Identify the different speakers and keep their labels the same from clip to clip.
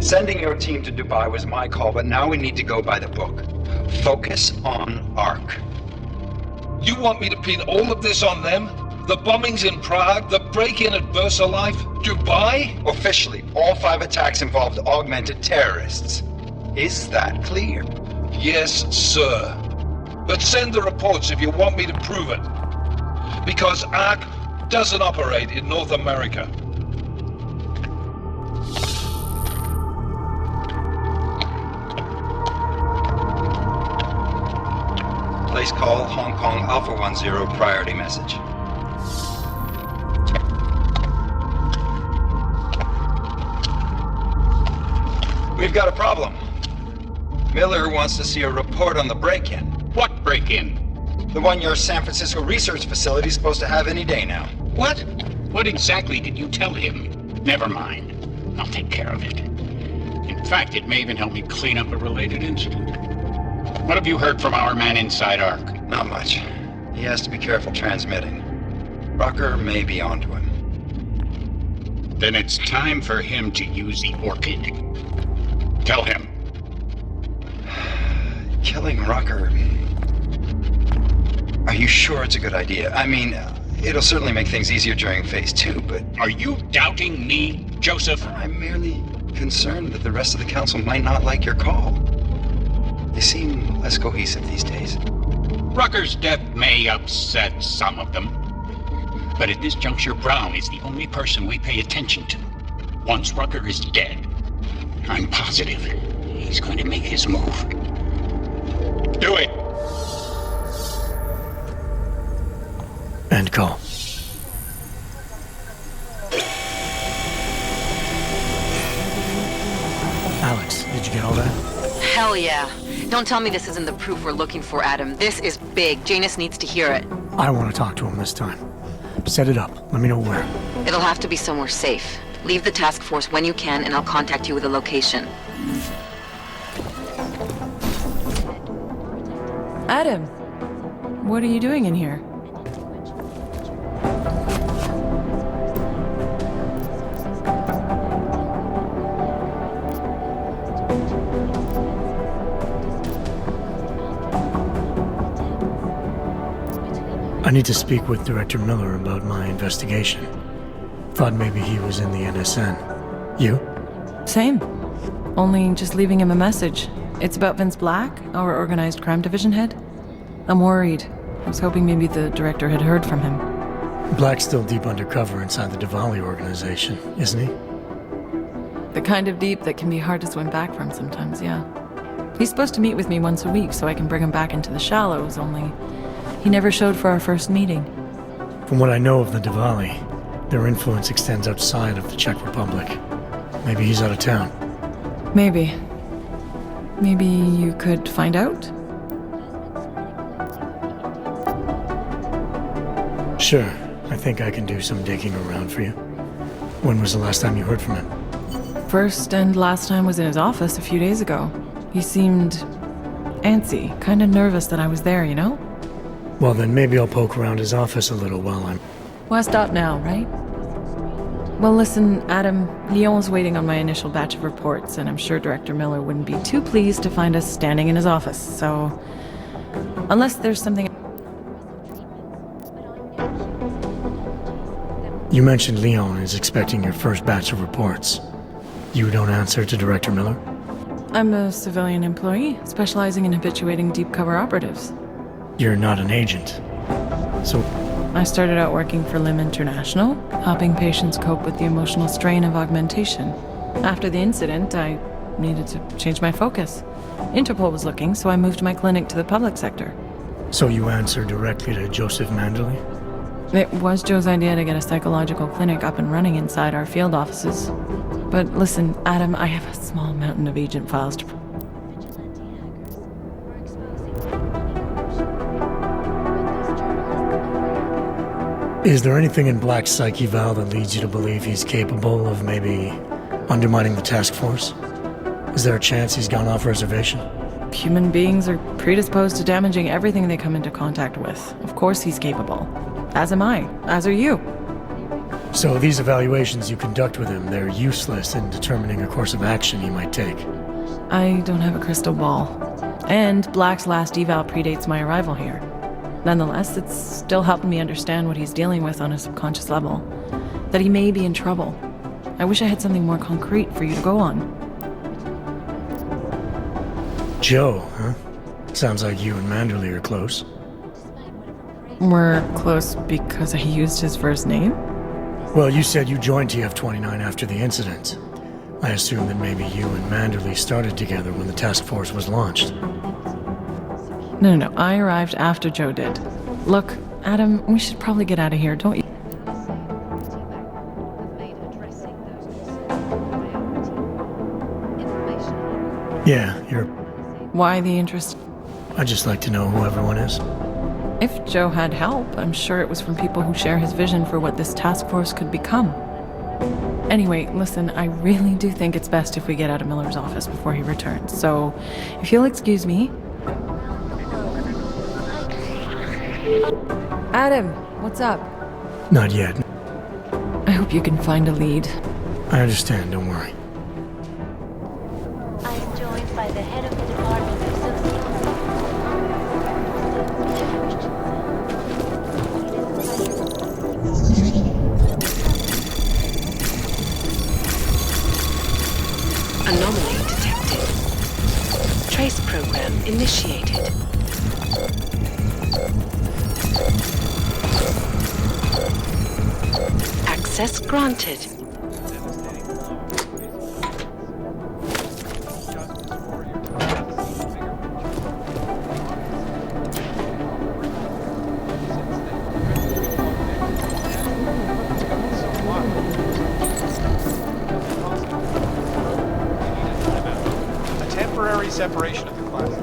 Speaker 1: Sending your team to Dubai was my call, but now we need to go by the book. Focus on ARC.
Speaker 2: You want me to pin all of this on them? The bombings in Prague, the break-in at VersaLife, Dubai?
Speaker 1: Officially, all 5 attacks involved augmented terrorists. Is that clear?
Speaker 2: Yes, sir. But send the reports if you want me to prove it. Because ARC doesn't operate in North America.
Speaker 1: Please call Hong Kong Alpha 10 priority message. We've got a problem. Miller wants to see a report on the break-in.
Speaker 3: What break-in?
Speaker 1: The one your San Francisco research facility is supposed to have any day now.
Speaker 3: What? What exactly did you tell him? Never mind. I'll take care of it. In fact, it may even help me clean up a related incident. What have you heard from our man inside ARC?
Speaker 1: Not much. He has to be careful transmitting. Rucker may be onto him.
Speaker 3: Then it's time for him to use the Orchid. Tell him.
Speaker 1: Killing Rucker. Are you sure it's a good idea? I mean, it'll certainly make things easier during Phase 2, but...
Speaker 3: Are you doubting me, Joseph?
Speaker 1: I'm merely concerned that the rest of the council might not like your call. They seem less cohesive these days.
Speaker 3: Rucker's death may upset some of them. But at this juncture, Brown is the only person we pay attention to. Once Rucker is dead, I'm positive he's going to make his move. Do it!
Speaker 4: End call. Alex, did you get all that?
Speaker 5: Hell yeah. Don't tell me this isn't the proof we're looking for, Adam. This is big. Janus needs to hear it.
Speaker 4: I want to talk to him this time. Set it up. Let me know where.
Speaker 5: It'll have to be somewhere safe. Leave the task force when you can, and I'll contact you with a location.
Speaker 6: Adam, what are you doing in here?
Speaker 4: I need to speak with Director Miller about my investigation. Thought maybe he was in the NSN. You?
Speaker 6: Same. Only just leaving him a message. It's about Vince Black, our organized crime division head. I'm worried. I was hoping maybe the director had heard from him.
Speaker 4: Black's still deep undercover inside the Diwali organization, isn't he?
Speaker 6: The kind of deep that can be hard to swim back from sometimes, yeah. He's supposed to meet with me once a week so I can bring him back into the shallows, only he never showed for our first meeting.
Speaker 4: From what I know of the Diwali, their influence extends outside of the Czech Republic. Maybe he's out of town.
Speaker 6: Maybe. Maybe you could find out?
Speaker 4: Sure. I think I can do some digging around for you. When was the last time you heard from him?
Speaker 6: First and last time was in his office a few days ago. He seemed antsy, kind of nervous that I was there, you know?
Speaker 4: Well, then maybe I'll poke around his office a little while I'm...
Speaker 6: Why stop now, right? Well, listen, Adam, Lyon's waiting on my initial batch of reports, and I'm sure Director Miller wouldn't be too pleased to find us standing in his office, so... Unless there's something...
Speaker 4: You mentioned Lyon is expecting your first batch of reports. You don't answer to Director Miller?
Speaker 6: I'm a civilian employee, specializing in habituating deep cover operatives.
Speaker 4: You're not an agent. So...
Speaker 6: I started out working for LIM International, helping patients cope with the emotional strain of augmentation. After the incident, I needed to change my focus. Interpol was looking, so I moved my clinic to the public sector.
Speaker 4: So you answer directly to Joseph Mandley?
Speaker 6: It was Joe's idea to get a psychological clinic up and running inside our field offices. But listen, Adam, I have a small mountain of agent files to...
Speaker 4: Is there anything in Black's psyche, Val, that leads you to believe he's capable of maybe undermining the task force? Is there a chance he's gone off reservation?
Speaker 6: Human beings are predisposed to damaging everything they come into contact with. Of course he's capable. As am I. As are you.
Speaker 4: So these evaluations you conduct with him, they're useless in determining a course of action he might take.
Speaker 6: I don't have a crystal ball. And Black's last eval predates my arrival here. Nonetheless, it's still helping me understand what he's dealing with on a subconscious level. That he may be in trouble. I wish I had something more concrete for you to go on.
Speaker 4: Joe, huh? Sounds like you and Manderley are close.
Speaker 6: We're close because I used his first name?
Speaker 4: Well, you said you joined TF-29 after the incident. I assume that maybe you and Manderley started together when the task force was launched.
Speaker 6: No. I arrived after Joe did. Look, Adam, we should probably get out of here, don't you?
Speaker 4: Yeah, you're...
Speaker 6: Why the interest?
Speaker 4: I'd just like to know who everyone is.
Speaker 6: If Joe had help, I'm sure it was from people who share his vision for what this task force could become. Anyway, listen, I really do think it's best if we get out of Miller's office before he returns. So, if you'll excuse me... Adam, what's up?
Speaker 4: Not yet.
Speaker 6: I hope you can find a lead.
Speaker 4: I understand, don't worry.
Speaker 7: I'm joined by the head of the Department of
Speaker 8: Anomaly detected. Trace program initiated. Access granted.
Speaker 9: Separation of the classes.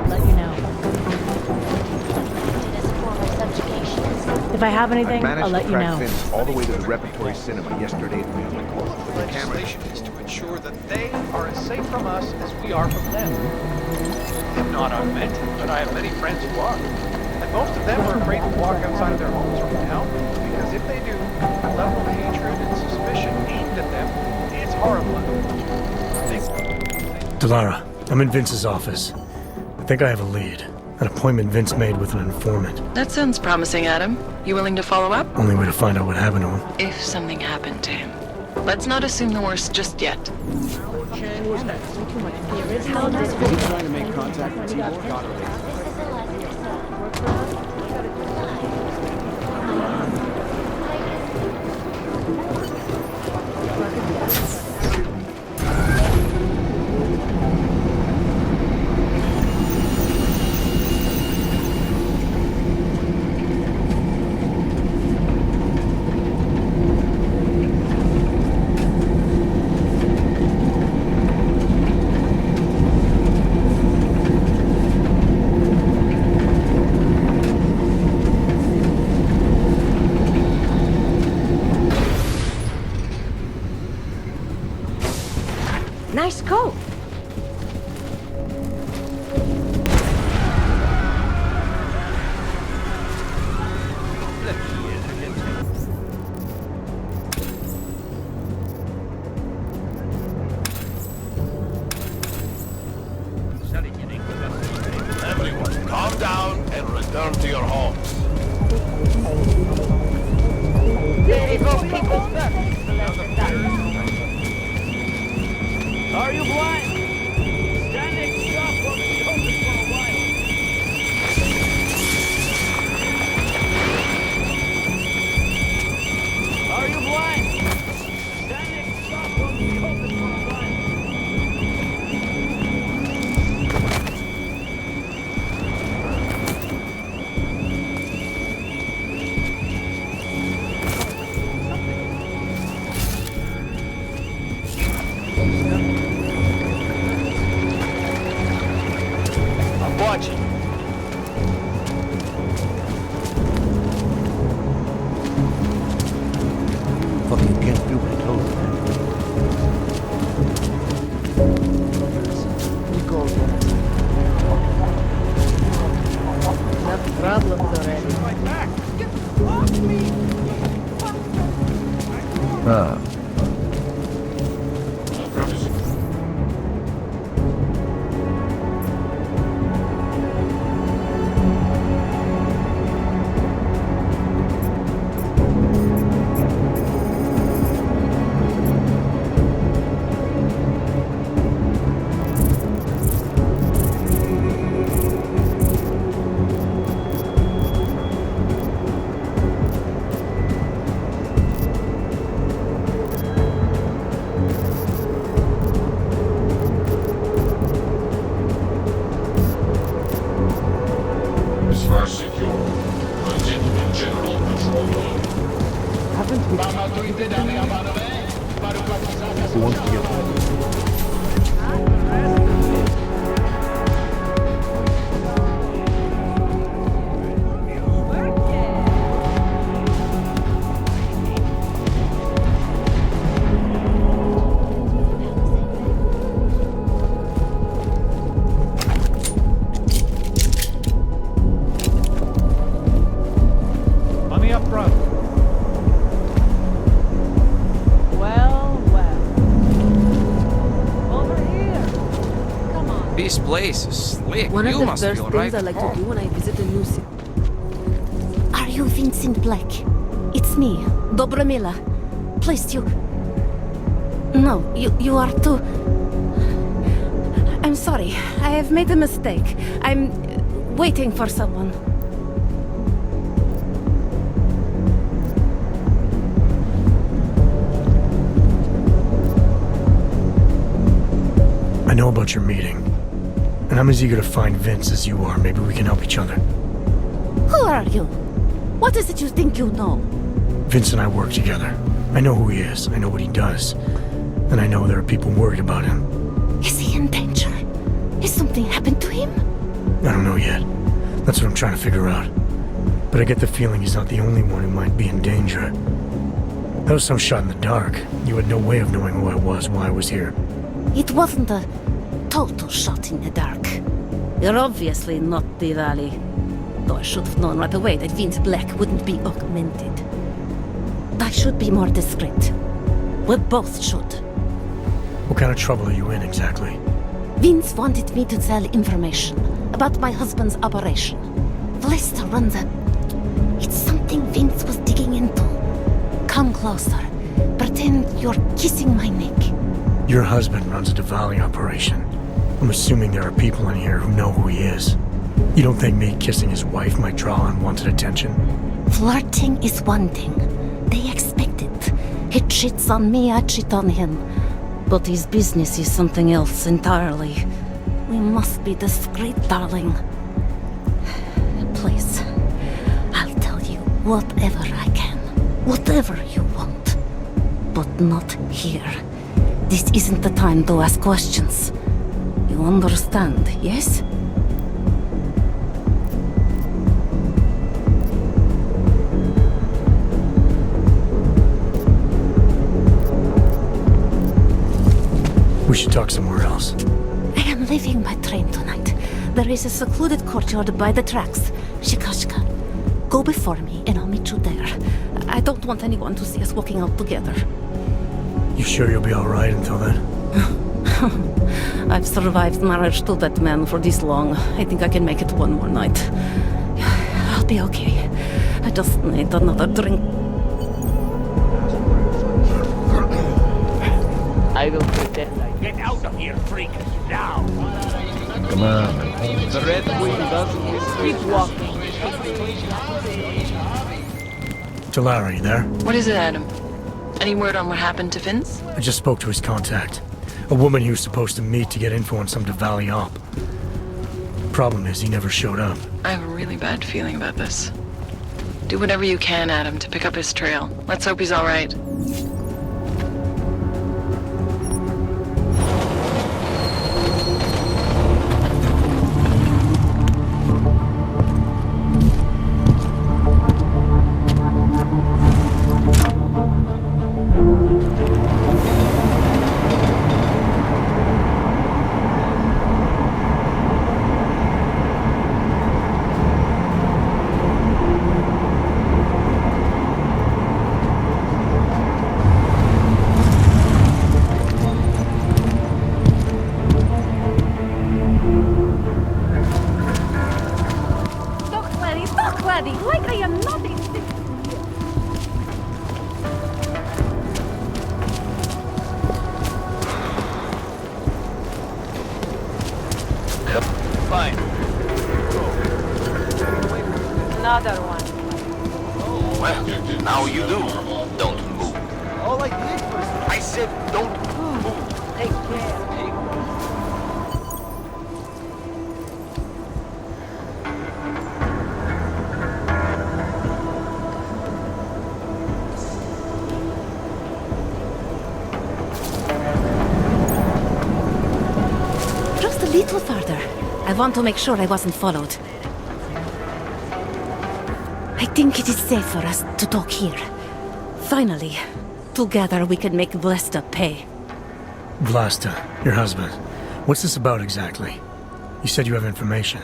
Speaker 7: Let you know. If I have anything, I'll let you know.
Speaker 10: Vince all the way to the repertory cinema yesterday at 3 o'clock.
Speaker 9: The legislation is to ensure that they are as safe from us as we are from them. I'm not augmented, but I have many friends who are. And most of them are afraid to walk outside of their homes right now, because if they do, the level of hatred and suspicion aimed at them is horrifying.
Speaker 4: Delara, I'm in Vince's office. I think I have a lead. An appointment Vince made with an informant.
Speaker 5: That sounds promising, Adam. You willing to follow up?
Speaker 4: Only way to find out what happened to him.
Speaker 5: If something happened to him. Let's not assume the worst just yet.
Speaker 10: Trying to make contact with Tibor.
Speaker 7: Nice coat.
Speaker 2: Everyone, calm down and return to your homes.
Speaker 9: They go people's best. Are you blind?
Speaker 10: Ah.
Speaker 11: This place is slick.
Speaker 8: One of
Speaker 11: You
Speaker 8: the
Speaker 11: must
Speaker 8: first
Speaker 11: feel
Speaker 8: things
Speaker 11: right
Speaker 8: I like
Speaker 11: home.
Speaker 8: to do when I visit a new city.
Speaker 7: Are you Vincent Black?
Speaker 8: It's me, Dobromila. Please, you... No, you are too... I'm sorry. I have made a mistake. I'm waiting for someone.
Speaker 4: I know about your meeting, and I'm as eager to find Vince as you are. Maybe we can help each other.
Speaker 8: Who are you? What is it you think you know?
Speaker 4: Vince and I work together. I know who he is, I know what he does, and I know there are people worried about him.
Speaker 8: Is he in danger? Has something happened to him?
Speaker 4: I don't know yet. That's what I'm trying to figure out. But I get the feeling he's not the only one who might be in danger. That was some shot in the dark. You had no way of knowing who I was while I was here.
Speaker 8: It wasn't a total shot in the dark. You're obviously not Diwali. Though I should have known right away that Vince Black wouldn't be augmented. I should be more discreet. We both should.
Speaker 4: What kind of trouble are you in exactly?
Speaker 8: Vince wanted me to tell information about my husband's operation. Vlesta runs a... It's something Vince was digging into. Come closer. Pretend you're kissing my neck.
Speaker 4: Your husband runs a Diwali operation. I'm assuming there are people in here who know who he is. You don't think me kissing his wife might draw unwanted attention?
Speaker 8: Flirting is one thing. They expect it. He cheats on me, I cheat on him. But his business is something else entirely. We must be discreet, darling. Please, I'll tell you whatever I can. Whatever you want. But not here. This isn't the time to ask questions. You understand, yes?
Speaker 4: We should talk somewhere else.
Speaker 8: I am leaving by train tonight. There is a secluded courtyard by the tracks. Shikashka. Go before me and I'll meet you there. I don't want anyone to see us walking out together.
Speaker 4: You sure you'll be alright until then?
Speaker 8: I've survived marriage to that man for this long. I think I can make it one more night. I'll be okay. I just need another drink.
Speaker 12: I will pretend I
Speaker 3: Get out of here, freak! Now!
Speaker 10: Come on.
Speaker 12: The Red Queen doesn't keep walking.
Speaker 4: Talara, you there?
Speaker 6: What is it, Adam? Any word on what happened to Vince?
Speaker 4: I just spoke to his contact. A woman he was supposed to meet to get info on some Diwali op. Problem is, he never showed up.
Speaker 6: I have a really bad feeling about this. Do whatever you can, Adam, to pick up his trail. Let's hope he's all right.
Speaker 8: am not a citizen.
Speaker 9: Fine.
Speaker 7: Another one.
Speaker 13: Well, now you do. Don't move.
Speaker 9: All I did was
Speaker 13: I said don't move.
Speaker 7: Take care.
Speaker 8: Just a little farther. I want to make sure I wasn't followed. I think it is safe for us to talk here. Finally, together we can make Vlasta pay.
Speaker 4: Vlasta, your husband. What's this about exactly? You said you have information.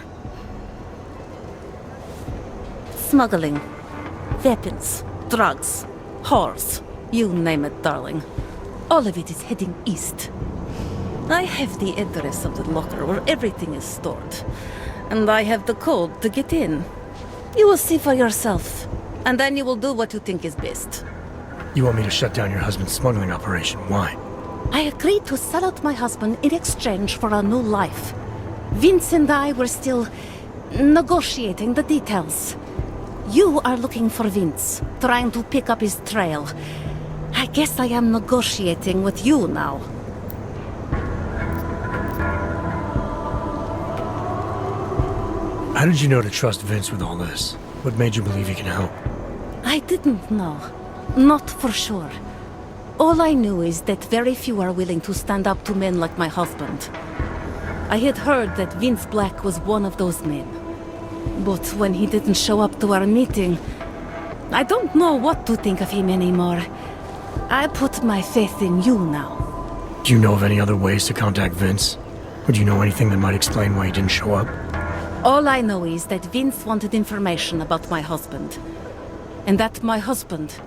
Speaker 8: Smuggling. Weapons. Drugs. Whores. You name it, darling. All of it is heading east. I have the address of the locker where everything is stored. And I have the code to get in. You will see for yourself. And then you will do what you think is best.
Speaker 4: You want me to shut down your husband's smuggling operation. Why?
Speaker 8: I agreed to sell out my husband in exchange for a new life. Vince and I were still negotiating the details. You are looking for Vince, trying to pick up his trail. I guess I am negotiating with you now.
Speaker 4: How did you know to trust Vince with all this? What made you believe he can help?
Speaker 8: I didn't know. Not for sure. All I knew is that very few are willing to stand up to men like my husband. I had heard that Vince Black was one of those men. But when he didn't show up to our meeting, I don't know what to think of him anymore. I put my faith in you now.
Speaker 4: Do you know of any other ways to contact Vince? Or do you know anything that might explain why he didn't show up?
Speaker 8: All I know is that Vince wanted information about my husband. And that my husband...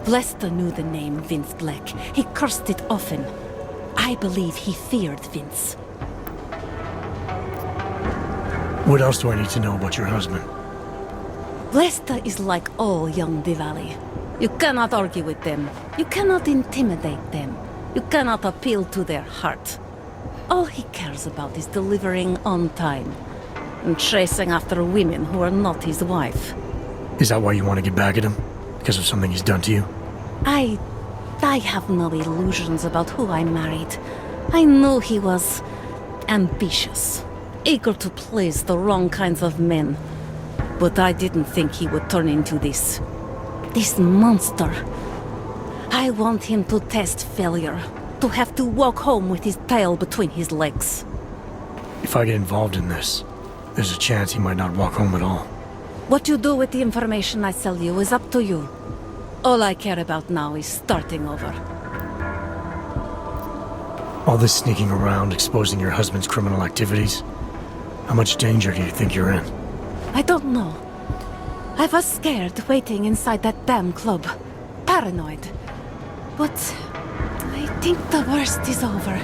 Speaker 8: Vlasta knew the name Vince Black. He cursed it often. I believe he feared Vince.
Speaker 4: What else do I need to know about your husband?
Speaker 8: Vlasta is like all young Diwali. You cannot argue with them. You cannot intimidate them. You cannot appeal to their heart. All he cares about is delivering on time. And chasing after women who are not his wife.
Speaker 4: Is that why you want to get back at him? Because of something he's done to you?
Speaker 8: I have no illusions about who I married. I knew he was ambitious, eager to please the wrong kinds of men. But I didn't think he would turn into this monster. I want him to test failure, to have to walk home with his tail between his legs.
Speaker 4: If I get involved in this, there's a chance he might not walk home at all.
Speaker 8: What you do with the information I sell you is up to you. All I care about now is starting over.
Speaker 4: All this sneaking around, exposing your husband's criminal activities. How much danger do you think you're in?
Speaker 8: I don't know. I was scared waiting inside that damn club. Paranoid. But I think the worst is over.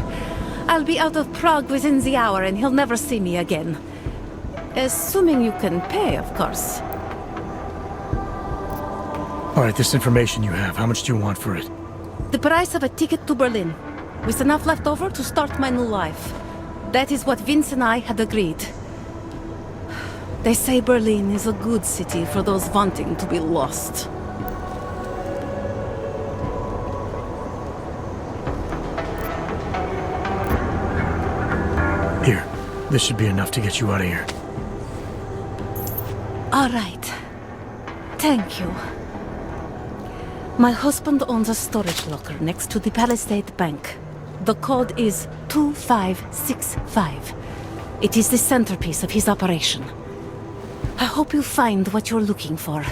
Speaker 8: I'll be out of Prague within the hour and he'll never see me again. Assuming you can pay, of course.
Speaker 4: All right, this information you have, how much do you want for it?
Speaker 8: The price of a ticket to Berlin, with enough left over to start my new life. That is what Vince and I had agreed. They say Berlin is a good city for those wanting to be lost.
Speaker 4: Here, this should be enough to get you out of here.
Speaker 8: All right. Thank you. My husband owns a storage locker next to the Palisade Bank. The code is 2565. It is the centerpiece of his operation. I hope you find what you're looking for.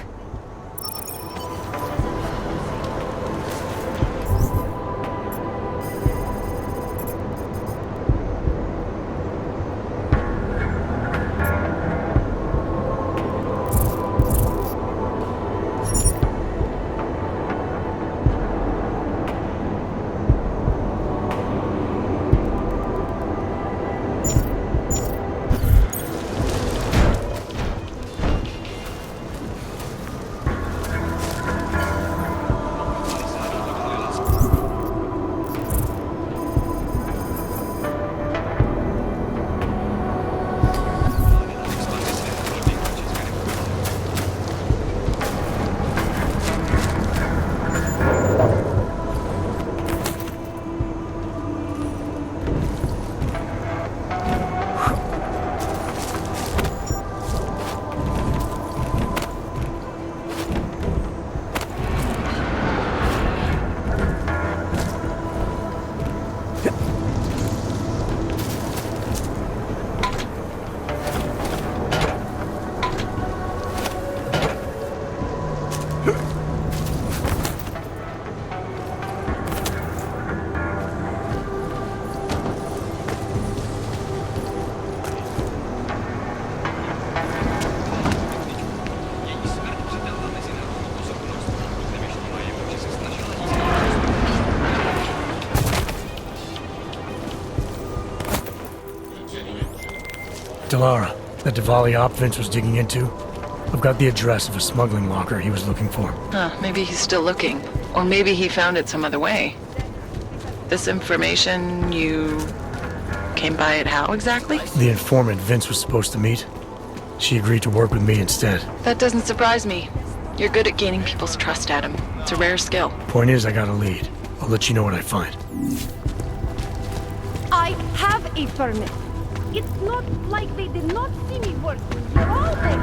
Speaker 4: Lara, that Diwali op Vince was digging into, I've got the address of a smuggling locker he was looking for.
Speaker 6: Maybe he's still looking. Or maybe he found it some other way. This information, you came by it how exactly?
Speaker 4: The informant Vince was supposed to meet, she agreed to work with me instead.
Speaker 6: That doesn't surprise me. You're good at gaining people's trust, Adam. It's a rare skill.
Speaker 4: Point is, I got a lead. I'll let you know what I find.
Speaker 7: I have a permit. It's not like they did not see me working here all day.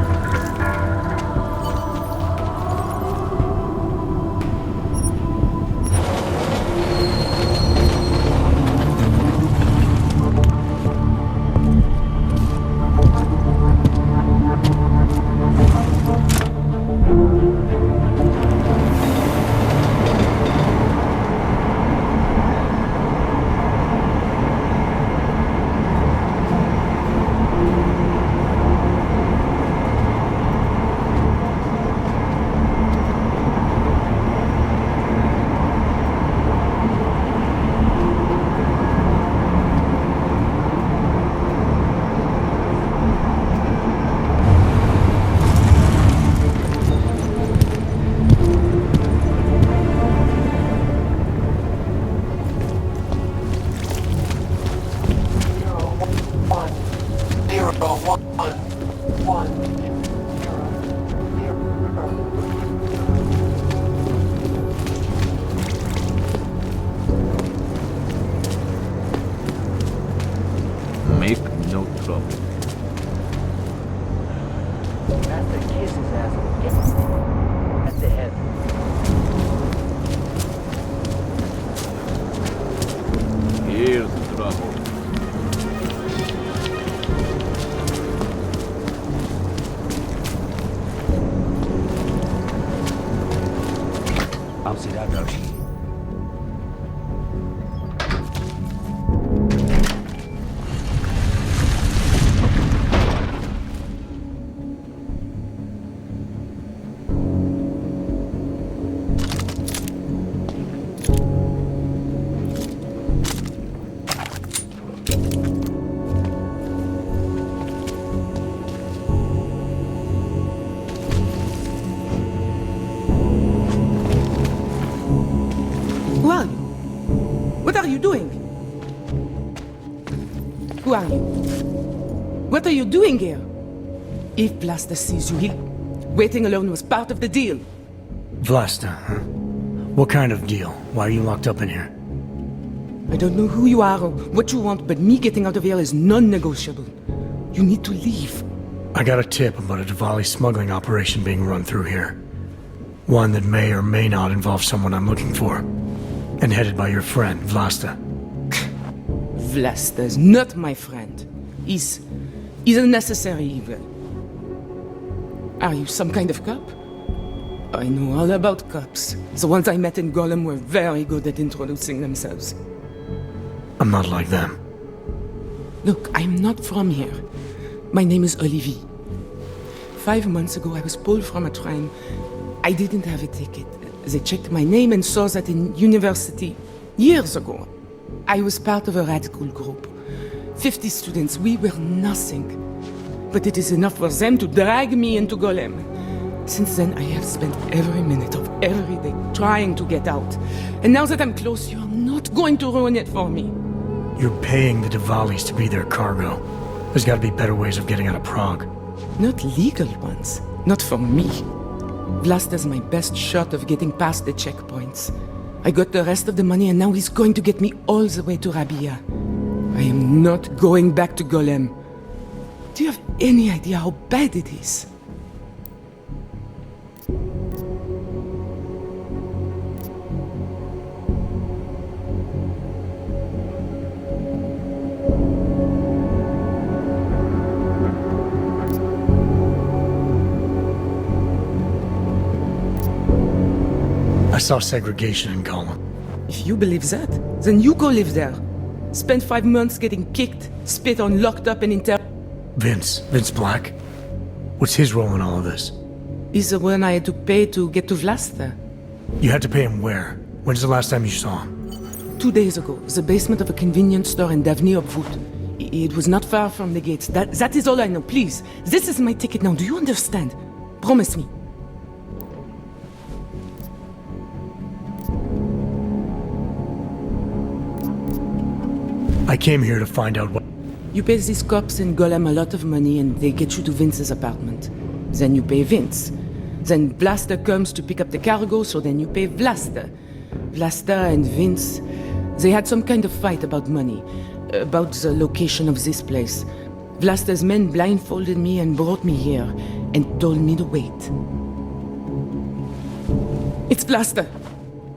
Speaker 10: Make no trouble.
Speaker 12: Master kiss his ass. At the head.
Speaker 10: Here's the trouble.
Speaker 12: I'll see that, Roshi.
Speaker 14: What are you doing? Who are you? What are you doing here? If Vlasta sees you here, waiting alone was part of the deal.
Speaker 4: Vlasta, huh? What kind of deal? Why are you locked up in here?
Speaker 14: I don't know who you are or what you want, but me getting out of here is non-negotiable. You need to leave.
Speaker 4: I got a tip about a Diwali smuggling operation being run through here. One that may or may not involve someone I'm looking for. And headed by your friend, Vlasta.
Speaker 14: Vlasta is not my friend. He's a necessary evil. Are you some kind of cop? I know all about cops. The ones I met in Golem were very good at introducing themselves.
Speaker 4: I'm not like them.
Speaker 14: Look, I'm not from here. My name is Olivier. 5 months ago, I was pulled from a train. I didn't have a ticket. They checked my name and saw that in university, years ago, I was part of a radical group. 50 students, we were nothing. But it is enough for them to drag me into Golem. Since then, I have spent every minute of every day trying to get out. And now that I'm close, you're not going to ruin it for me.
Speaker 4: You're paying the Diwalis to be their cargo. There's gotta be better ways of getting out of Prague.
Speaker 14: Not legal ones. Not for me. Vlasta's my best shot of getting past the checkpoints. I got the rest of the money and now he's going to get me all the way to Rabia. I am not going back to Golem. Do you have any idea how bad it is?
Speaker 4: I saw segregation in Golem.
Speaker 14: If you believe that, then you go live there. Spend 5 months getting kicked, spit on, locked up, and
Speaker 4: Vince Black? What's his role in all of this?
Speaker 14: He's the one I had to pay to get to Vlasta.
Speaker 4: You had to pay him where? When's the last time you saw him?
Speaker 14: 2 days ago, the basement of a convenience store in Davny Obwood. It was not far from the gates. That is all I know. Please, this is my ticket now. Do you understand? Promise me.
Speaker 4: I came here to find out what...
Speaker 14: You pay these cops in Golem a lot of money and they get you to Vince's apartment. Then you pay Vince. Then Blaster comes to pick up the cargo, so then you pay Blaster. Blaster and Vince, they had some kind of fight about money, about the location of this place. Blaster's men blindfolded me and brought me here and told me to wait. It's Blaster!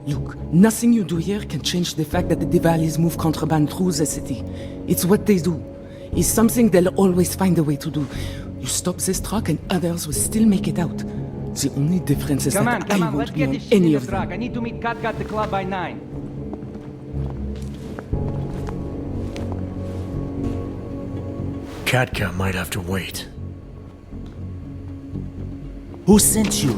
Speaker 14: Look, nothing you do here can change the fact that the Diwalis move contraband through the city. It's what they do. It's something they'll always find a way to do. You stop this truck and others will still make it out. The only difference is that I
Speaker 12: let's
Speaker 14: won't be
Speaker 12: get
Speaker 14: on
Speaker 12: this shit
Speaker 14: any
Speaker 12: in
Speaker 14: of
Speaker 12: the
Speaker 14: them.
Speaker 12: truck. I need to meet Katka at the club by 9.
Speaker 4: Katka might have to wait.
Speaker 15: Who sent you?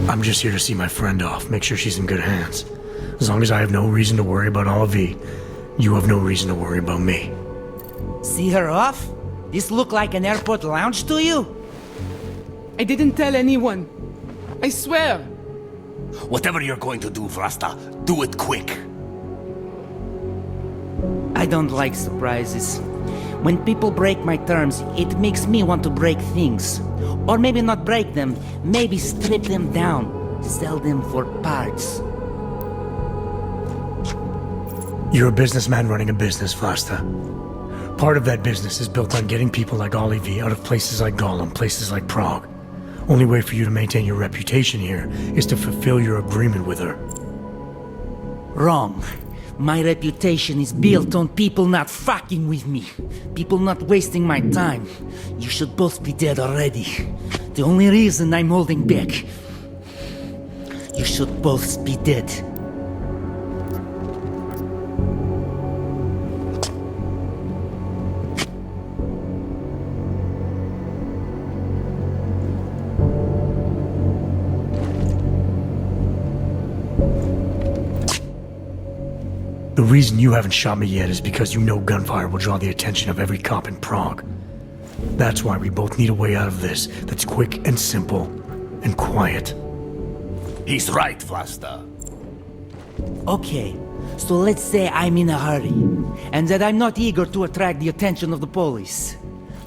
Speaker 4: I'm just here to see my friend off, make sure she's in good hands. As long as I have no reason to worry about Olivier, you have no reason to worry about me.
Speaker 15: See her off? This look like an airport lounge to you?
Speaker 14: I didn't tell anyone. I swear.
Speaker 13: Whatever you're going to do, Vrasta, do it quick.
Speaker 15: I don't like surprises. When people break my terms, it makes me want to break things. Or maybe not break them, maybe strip them down, sell them for parts.
Speaker 4: You're a businessman running a business, Vlasta. Part of that business is built on getting people like Olivier out of places like Gollum, places like Prague. Only way for you to maintain your reputation here is to fulfill your agreement with her.
Speaker 15: Wrong. My reputation is built on people not fucking with me. People not wasting my time. You should both be dead already. The only reason I'm holding back. You should both be dead.
Speaker 4: The reason you haven't shot me yet is because you know gunfire will draw the attention of every cop in Prague. That's why we both need a way out of this that's quick and simple and quiet.
Speaker 13: He's right, Vlasta.
Speaker 15: Okay, so let's say I'm in a hurry, and that I'm not eager to attract the attention of the police.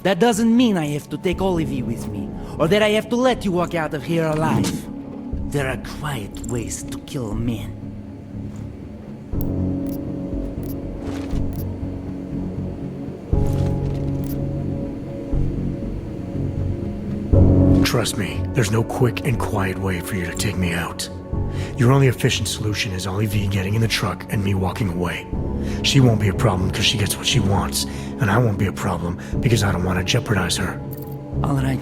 Speaker 15: That doesn't mean I have to take Olivier with me, or that I have to let you walk out of here alive. There are quiet ways to kill a man.
Speaker 4: Trust me, there's no quick and quiet way for you to take me out. Your only efficient solution is Olivier getting in the truck and me walking away. She won't be a problem because she gets what she wants, and I won't be a problem because I don't want to jeopardize her.
Speaker 15: Alright,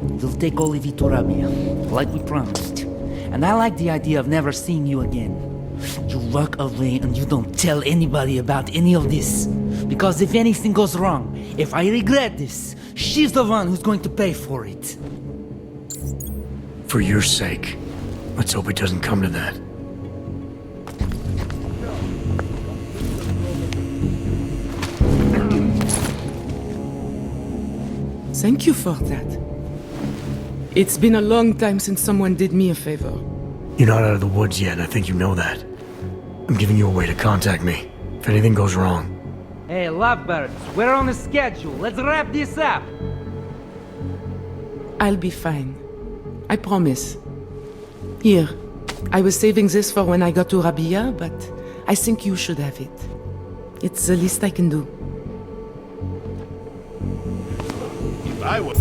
Speaker 15: we'll take Olivier to Rabia, like we promised. And I like the idea of never seeing you again. You walk away and you don't tell anybody about any of this. Because if anything goes wrong, if I regret this, she's the one who's going to pay for it.
Speaker 4: For your sake, let's hope it doesn't come to that.
Speaker 14: Thank you for that. It's been a long time since someone did me a favor.
Speaker 4: You're not out of the woods yet, I think you know that. I'm giving you a way to contact me, if anything goes wrong.
Speaker 12: Hey, lovebirds, we're on a schedule. Let's wrap this up.
Speaker 14: I'll be fine. I promise. Here, I was saving this for when I got to Rabia, but I think you should have it. It's the least I can do.
Speaker 10: If I were...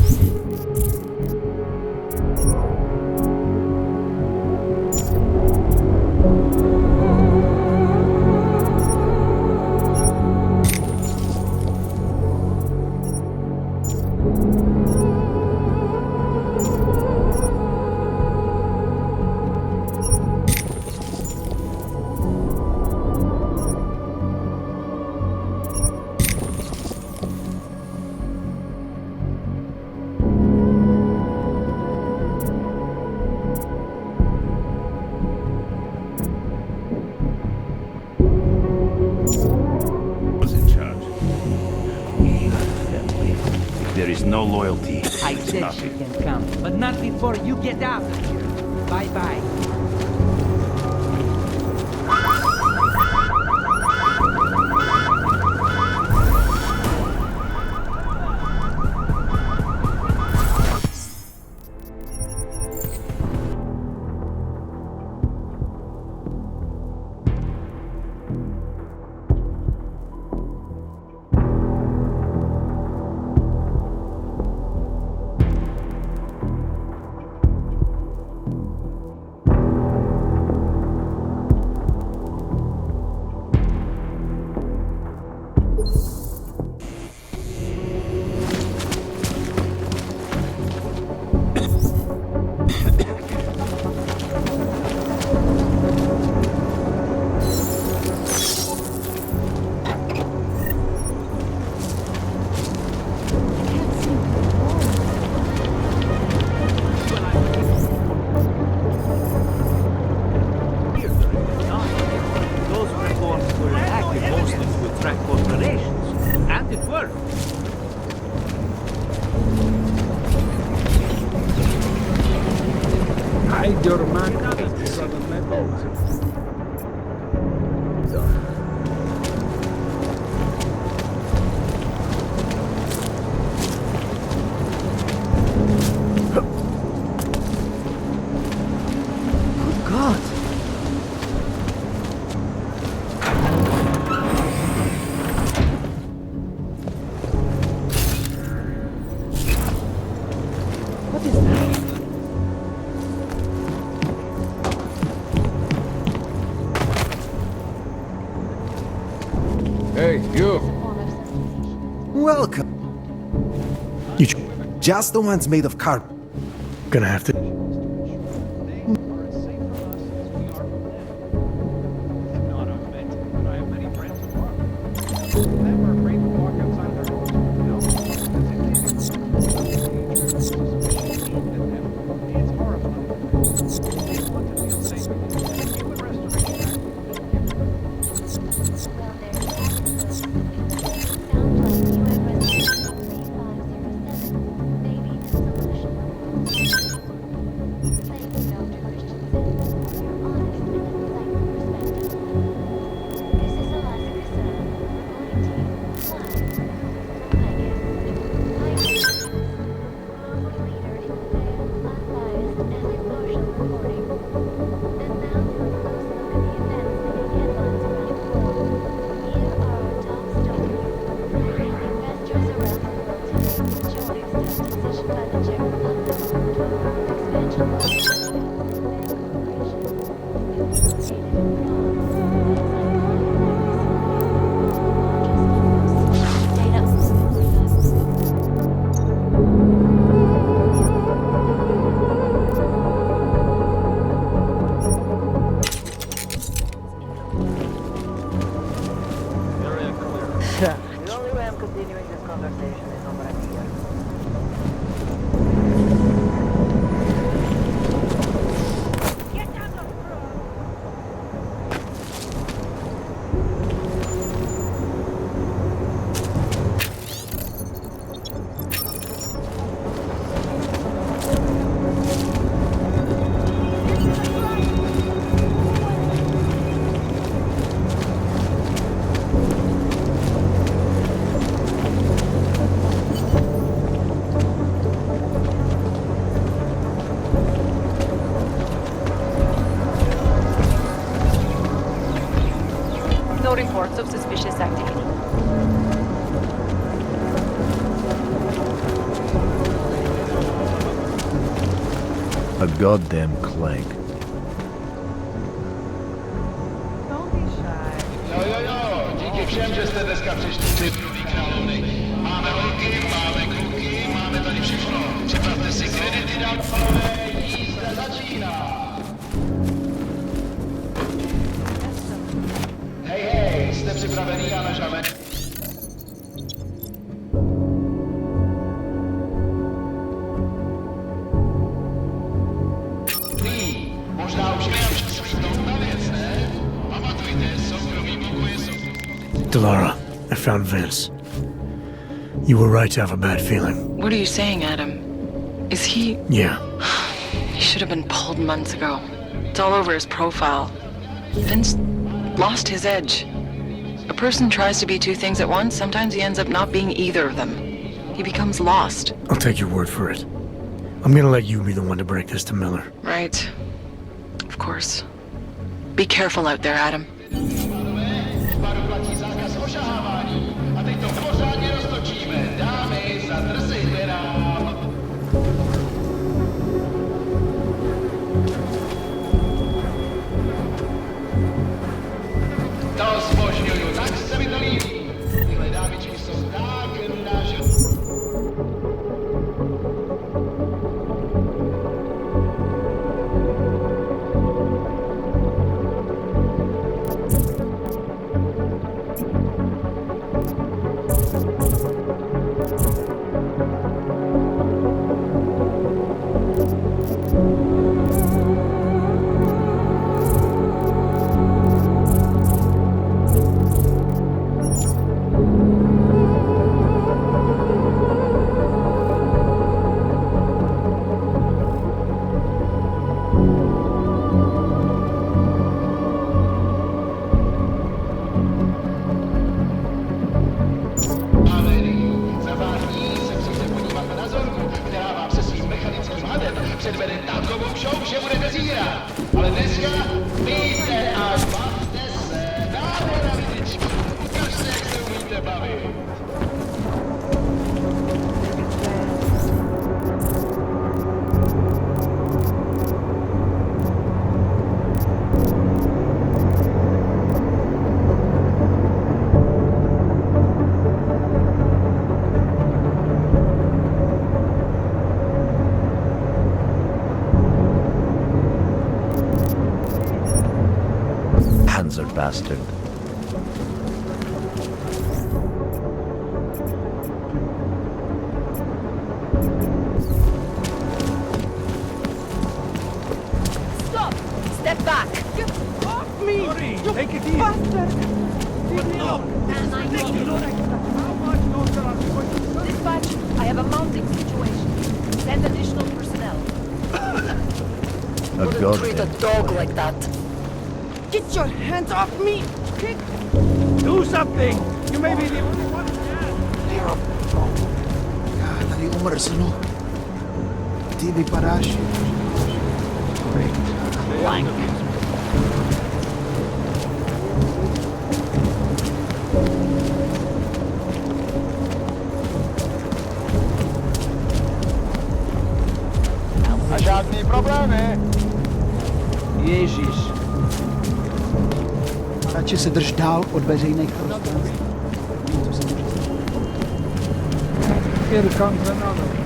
Speaker 16: no loyalty.
Speaker 15: I said she can come, but not before you get out of here. Bye-bye.
Speaker 17: Welcome. Just the ones made of carbon.
Speaker 4: Gonna have to.
Speaker 12: The only way I'm continuing this conversation is over here.
Speaker 18: No reports of suspicious activity.
Speaker 19: A goddamn clank.
Speaker 10: Díky všem, že jste dneska přišli. Máme holky, máme kluky, máme tady všechno. Připravte si kredity, dámové, jízda začíná. Hej, jste připravený, já nažame. Možná už je na věc, ne? Pamatujte, soukromý pokoje jsou...
Speaker 4: Delara, I found Vince. You were right to have a bad feeling.
Speaker 6: What are you saying, Adam? Is he...
Speaker 4: Yeah.
Speaker 6: He should have been pulled months ago. It's all over his profile. Vince lost his edge. A person tries to be two things at once, sometimes he ends up not being either of them. He becomes lost.
Speaker 4: I'll take your word for it. I'm gonna let you be the one to break this to Miller.
Speaker 6: Right. Of course. Be careful out there, Adam.
Speaker 10: Předvede takovou show, že budete zírat. Ale dneska víte a bavte se. Dáme na vidičky. Ukažte, jak se umíte bavit.
Speaker 19: Bastard.
Speaker 7: Stop! Step back! Get off me!
Speaker 9: Hurry! Take it easy!
Speaker 7: Bastard! Dispatch, I have a mounting situation. Send additional personnel.
Speaker 19: Wouldn't
Speaker 7: treat a dog like that. Get your hands off me! Kick!
Speaker 9: Do something! You may be the only one who can!
Speaker 17: Dali umar sano. TV Parashi.
Speaker 7: Blank.
Speaker 9: A žádný problémy!
Speaker 17: Ježíš. Radši se drž dál od veřejných prostranství.
Speaker 9: Here comes another.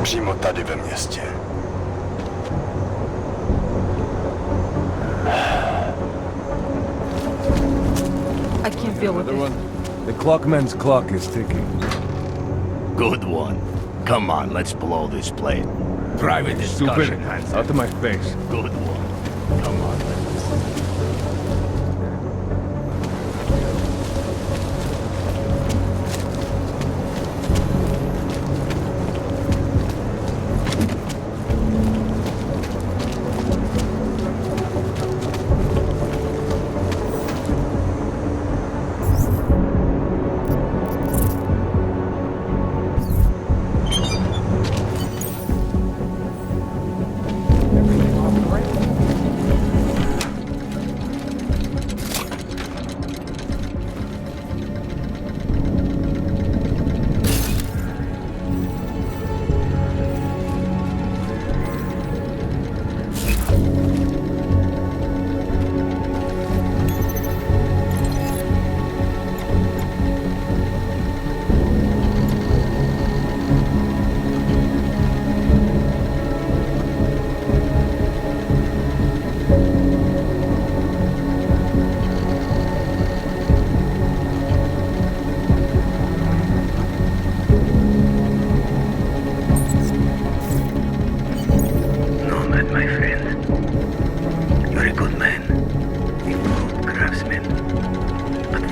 Speaker 13: Přímo tady ve městě.
Speaker 6: I can't deal with it.
Speaker 16: The clockman's clock is ticking.
Speaker 3: Good one. Come on, let's blow this plate. Private discussion.
Speaker 16: Stupid. Out of my face.
Speaker 3: Good one. Come on, let's...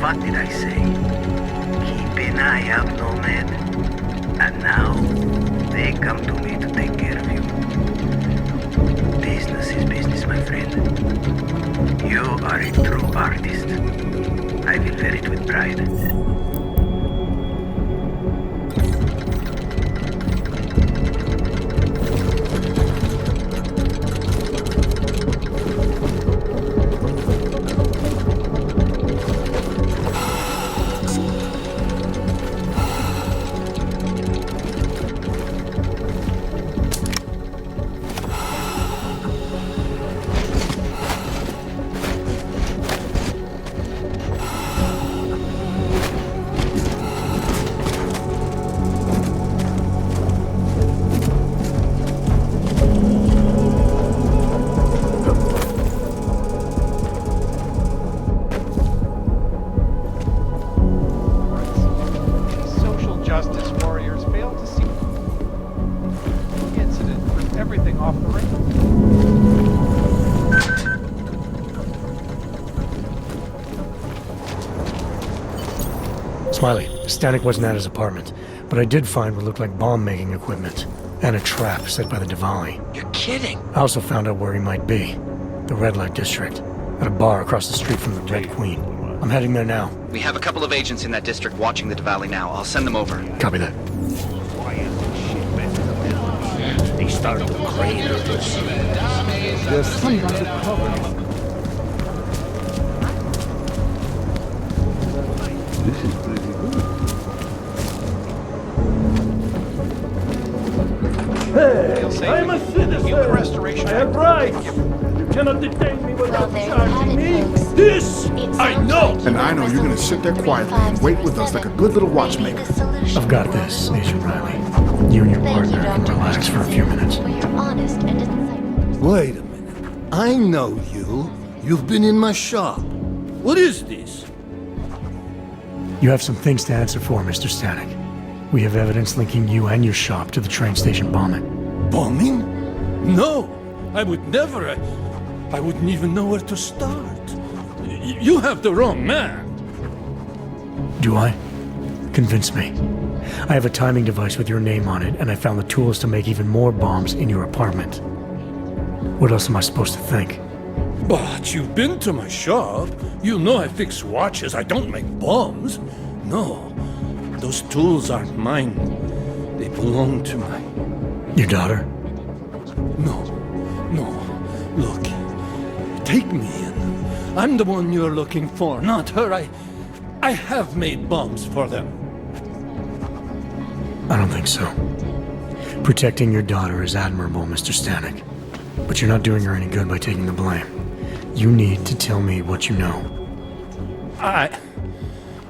Speaker 15: What did I say? Keep an eye out, Nomad. And now, they come to me to take care of you. Business is business, my friend. You are a true artist. I will wear it with pride.
Speaker 4: Smiley, Stanek wasn't at his apartment, but I did find what looked like bomb-making equipment, and a trap set by the Diwali.
Speaker 11: You're kidding!
Speaker 4: I also found out where he might be. The Red Light District, at a bar across the street from the Red Queen. I'm heading there now.
Speaker 11: We have a couple of agents in that district watching the Diwali now. I'll send them over.
Speaker 4: Copy that.
Speaker 3: They started to crane.
Speaker 17: There's some kind of cover.
Speaker 16: This is pretty good.
Speaker 9: Hey,
Speaker 16: I'm a citizen.
Speaker 9: Human Restoration
Speaker 16: I have rights. You cannot detain me without charging me. This I know.
Speaker 17: And I know you're gonna sit there quietly and wait with us like a good little watchmaker.
Speaker 4: I've got this, Agent Riley. You and your partner can relax for a few minutes.
Speaker 20: Wait a minute. I know you. You've been in my shop. What is this?
Speaker 4: You have some things to answer for, Mr. Stanek. We have evidence linking you and your shop to the train station bombing.
Speaker 20: Bombing? No, I would never. I wouldn't even know where to start. You have the wrong man.
Speaker 4: Do I? Convince me. I have a timing device with your name on it, and I found the tools to make even more bombs in your apartment. What else am I supposed to think?
Speaker 20: But you've been to my shop. You know I fix watches. I don't make bombs. No, those tools aren't mine. They belong to my...
Speaker 4: Your daughter?
Speaker 20: No. Look, take me in. I'm the one you're looking for, not her. I have made bombs for them.
Speaker 4: I don't think so. Protecting your daughter is admirable, Mr. Stanek. But you're not doing her any good by taking the blame. You need to tell me what you know.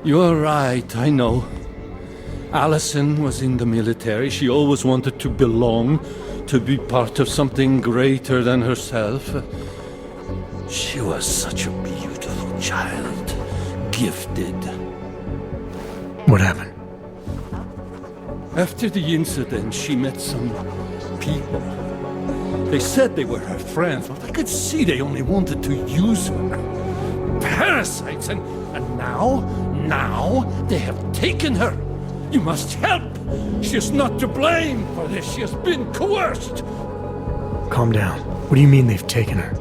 Speaker 20: You're right, I know. Allison was in the military. She always wanted to belong, to be part of something greater than herself. She was such a beautiful child, gifted.
Speaker 4: What happened?
Speaker 20: After the incident, she met some people. They said they were her friends, but I could see they only wanted to use her. Parasites, and now they have taken her. You must help. She is not to blame for this. She has been coerced.
Speaker 4: Calm down. What do you mean they've taken her?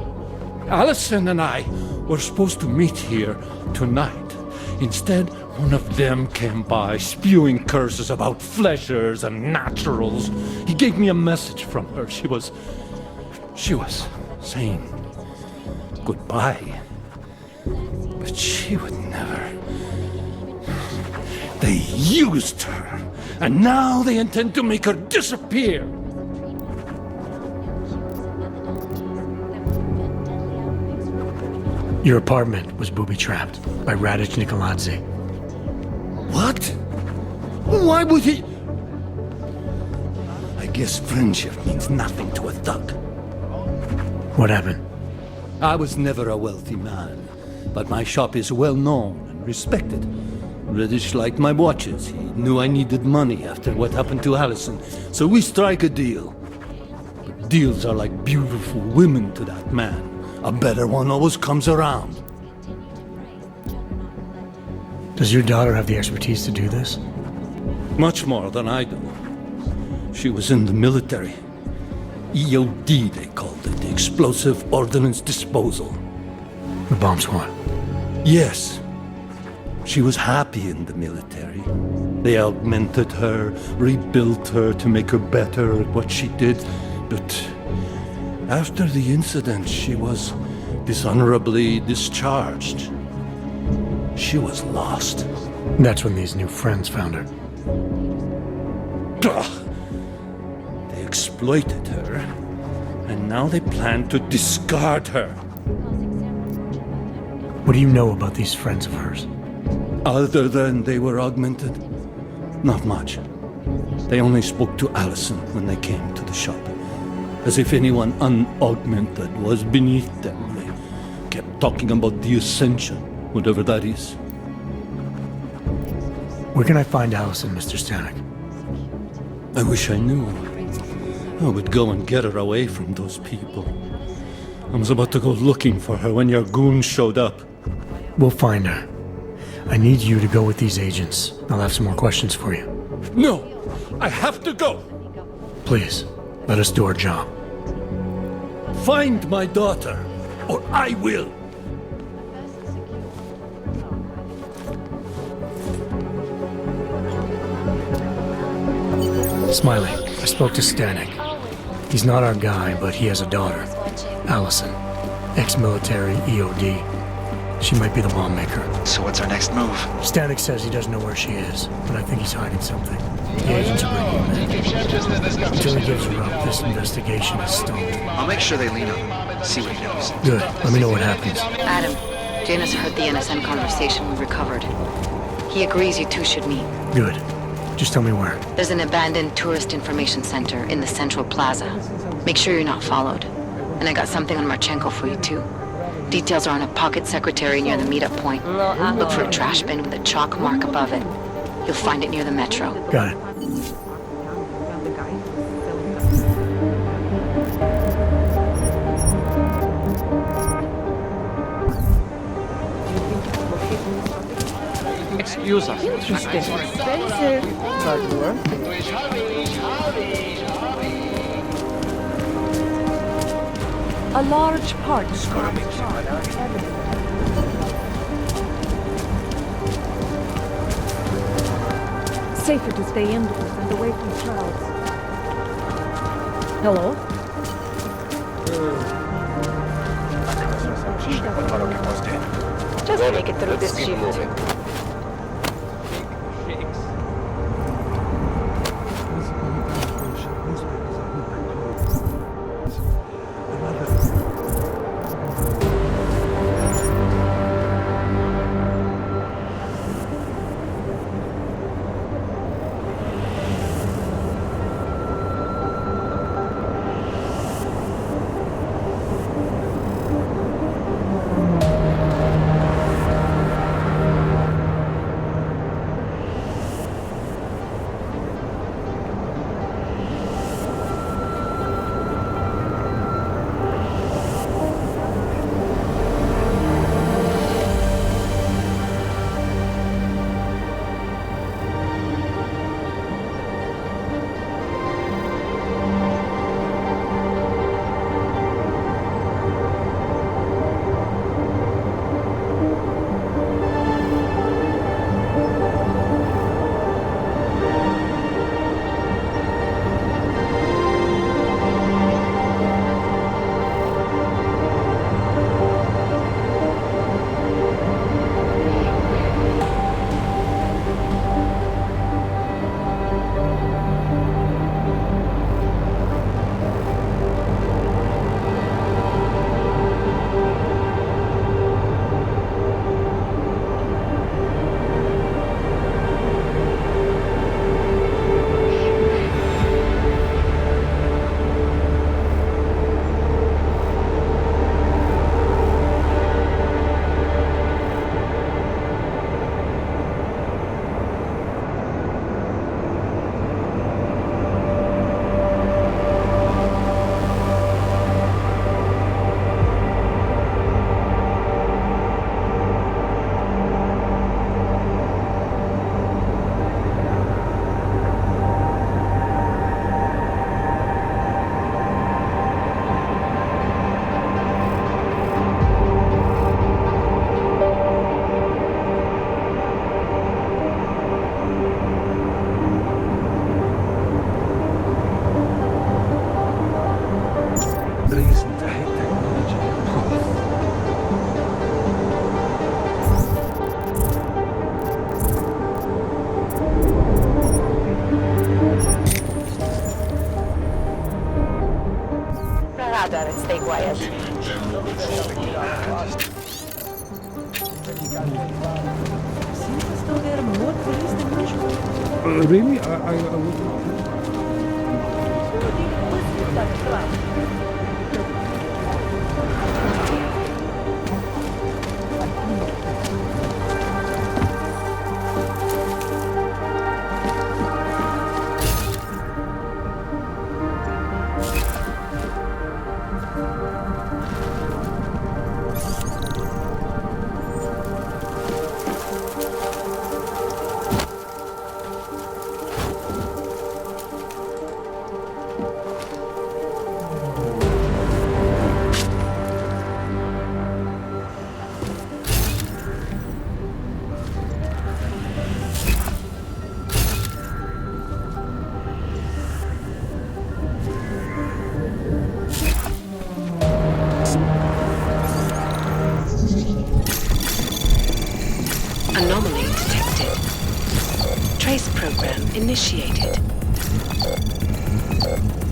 Speaker 20: Allison and I were supposed to meet here tonight. Instead, one of them came by, spewing curses about fleshers and naturals. He gave me a message from her. She was saying goodbye. But she would never. They used her, and now they intend to make her disappear.
Speaker 4: Your apartment was booby-trapped by Radic Nikoladze.
Speaker 20: What? Why would he? I guess friendship means nothing to a thug.
Speaker 4: What happened?
Speaker 20: I was never a wealthy man, but my shop is well known and respected. Radic liked my watches. He knew I needed money after what happened to Allison, so we strike a deal. But deals are like beautiful women to that man. A better one always comes around.
Speaker 4: Does your daughter have the expertise to do this?
Speaker 20: Much more than I do. She was in the military. EOD, they called it, the Explosive Ordnance Disposal.
Speaker 4: The bomb squad?
Speaker 20: Yes. She was happy in the military. They augmented her, rebuilt her to make her better at what she did. But after the incident, she was dishonorably discharged. She was lost.
Speaker 4: That's when these new friends found her.
Speaker 20: They exploited her, and now they plan to discard her.
Speaker 4: What do you know about these friends of hers?
Speaker 20: Other than they were augmented? Not much. They only spoke to Allison when they came to the shop. As if anyone unaugmented was beneath them. They kept talking about the Ascension, whatever that is.
Speaker 4: Where can I find Allison, Mr. Stanek?
Speaker 20: I wish I knew. I would go and get her away from those people. I was about to go looking for her when your goons showed up.
Speaker 4: We'll find her. I need you to go with these agents. I'll have some more questions for you.
Speaker 20: No! I have to go!
Speaker 4: Please, let us do our job.
Speaker 20: Find my daughter, or I will!
Speaker 4: Smiley, I spoke to Stanek. He's not our guy, but he has a daughter, Allison. Ex-military, EOD. She might be the bomb maker.
Speaker 11: So what's our next move?
Speaker 4: Stanek says he doesn't know where she is, but I think he's hiding something. The agents are bringing him in. Until he gives her up, this investigation is stalled.
Speaker 11: I'll make sure they lean on him. See what he knows.
Speaker 4: Good. Let me know what happens.
Speaker 5: Adam, Janus heard the NSM conversation we recovered. He agrees you two should meet.
Speaker 4: Good. Just tell me where.
Speaker 5: There's an abandoned tourist information center in the central plaza. Make sure you're not followed. And I got something on Marchenko for you too. Details are on a pocket secretary near the meetup point. Look for a trash bin with a chalk mark above it. You'll find it near the metro.
Speaker 4: Got it.
Speaker 9: Excuse us.
Speaker 7: Interesting.
Speaker 9: Expensive.
Speaker 7: A large part. Safer to stay indoors and away from crowds. Hello?
Speaker 18: Just make it through this shift. gather and stay quiet.
Speaker 8: Seems as though there are more police than usual.
Speaker 20: Really?
Speaker 21: Anomaly detected. Trace program initiated.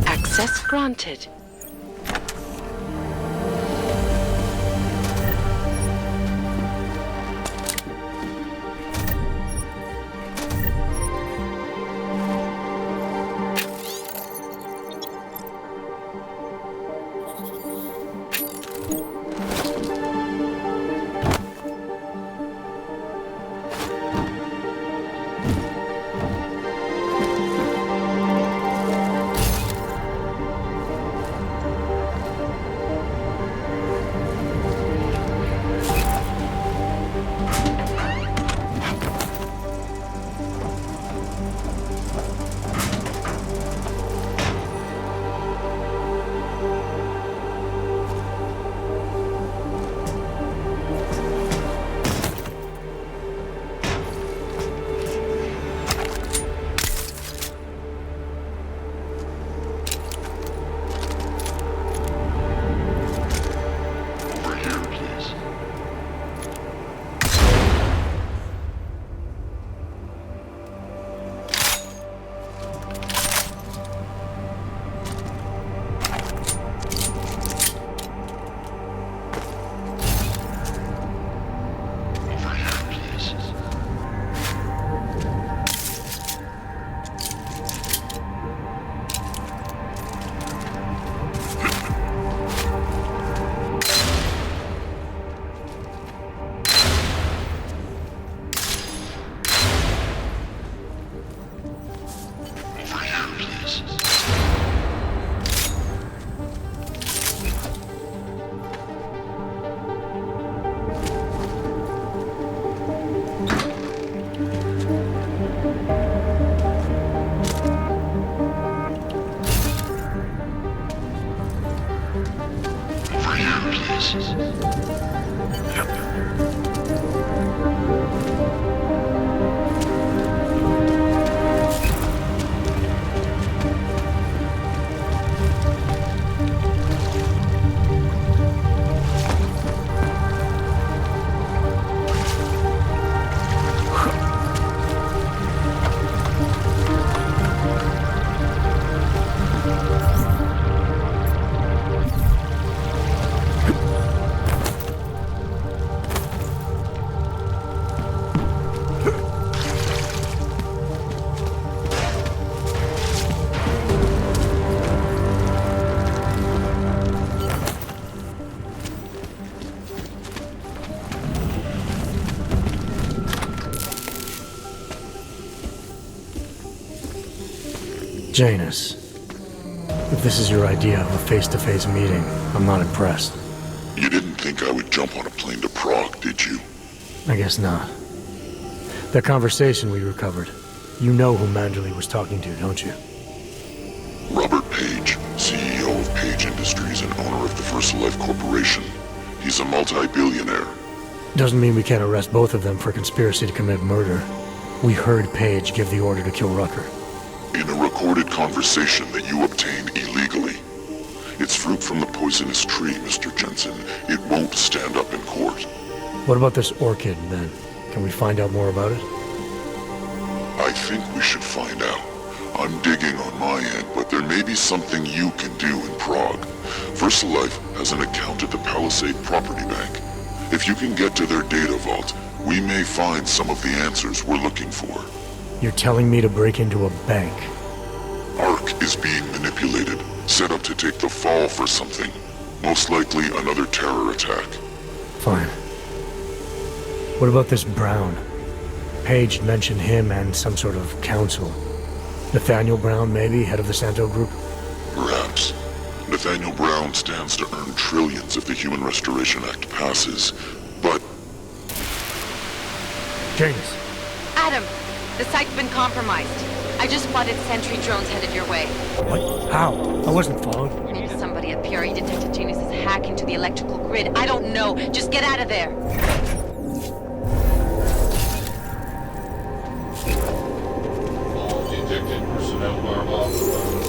Speaker 21: Access granted.
Speaker 4: Janus, if this is your idea of a face-to-face meeting, I'm not impressed.
Speaker 22: You didn't think I would jump on a plane to Prague, did you?
Speaker 4: I guess not. That conversation we recovered, you know who Manderley was talking to, don't you?
Speaker 22: Robert Page, CEO of Page Industries and owner of the VersaLife Corporation. He's a multi-billionaire.
Speaker 4: Doesn't mean we can't arrest both of them for conspiracy to commit murder. We heard Page give the order to kill Rucker.
Speaker 22: In a recorded conversation that you obtained illegally. It's fruit from the poisonous tree, Mr. Jensen. It won't stand up in court.
Speaker 4: What about this orchid, then? Can we find out more about it?
Speaker 22: I think we should find out. I'm digging on my end, but there may be something you can do in Prague. VersaLife has an account at the Palisade Property Bank. If you can get to their data vault, we may find some of the answers we're looking for.
Speaker 4: You're telling me to break into a bank?
Speaker 22: Ark is being manipulated, set up to take the fall for something. Most likely another terror attack.
Speaker 4: Fine. What about this Brown? Page mentioned him and some sort of council. Nathaniel Brown, maybe, head of the Santo Group?
Speaker 22: Perhaps. Nathaniel Brown stands to earn trillions if the Human Restoration Act passes, but...
Speaker 4: James!
Speaker 5: Adam! The site's been compromised. I just spotted sentry drones headed your way.
Speaker 4: What? How? I wasn't followed.
Speaker 5: Maybe somebody at PRE detected Genius's hack into the electrical grid. I don't know. Just get out of there.
Speaker 10: All detected personnel are authorized.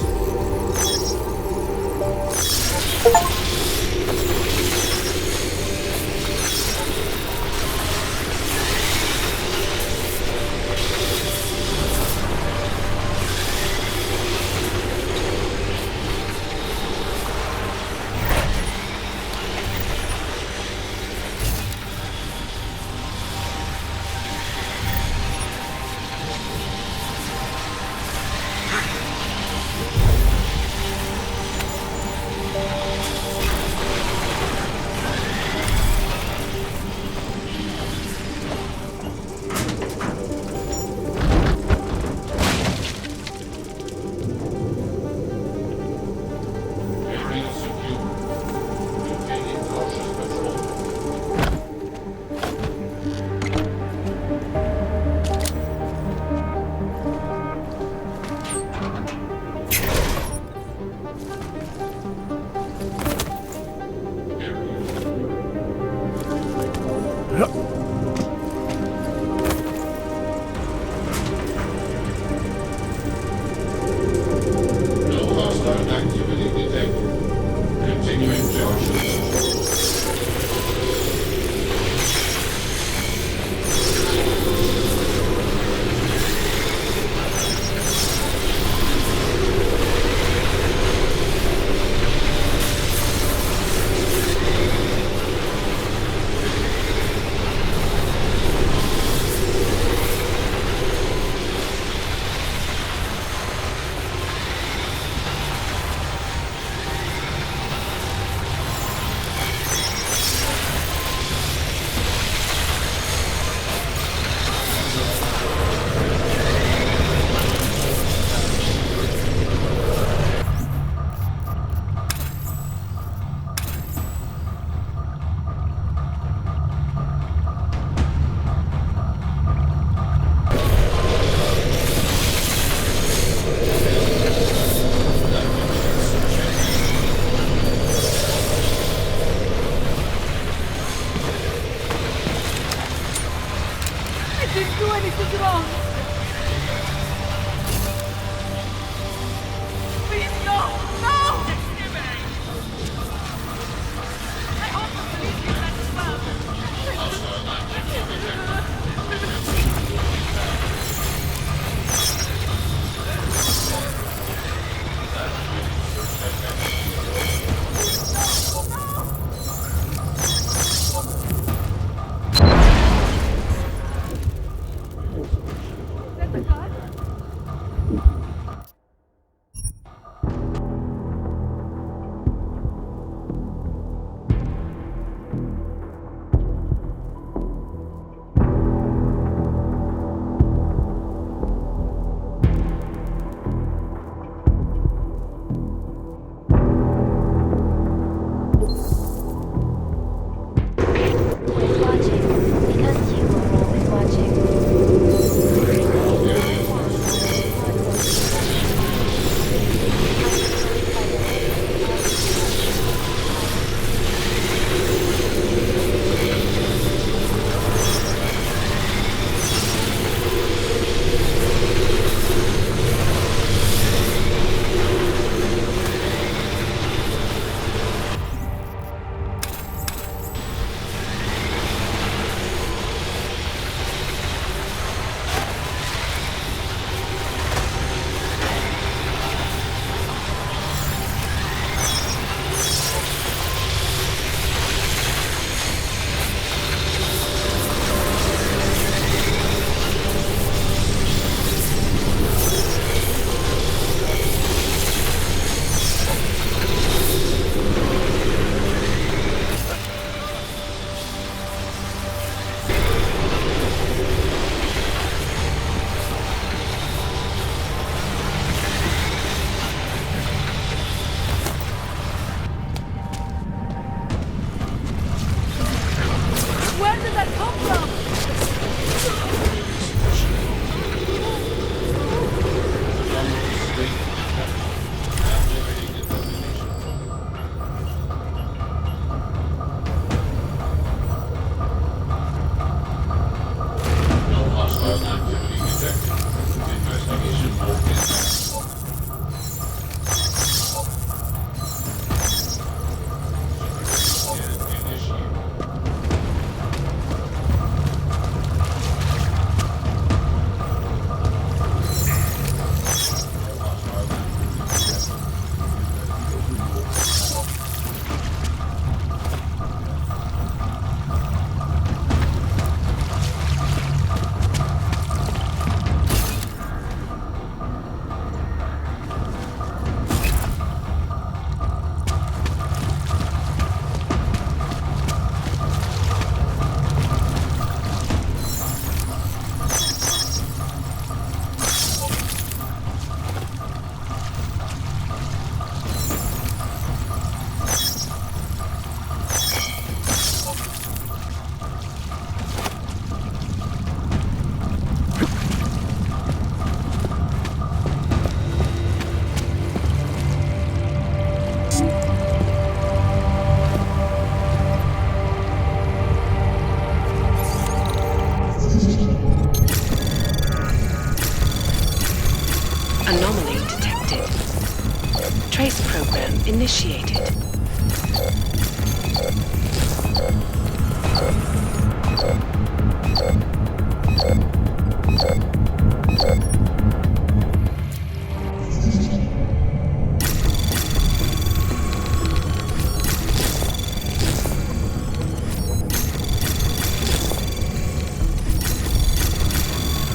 Speaker 21: initiated.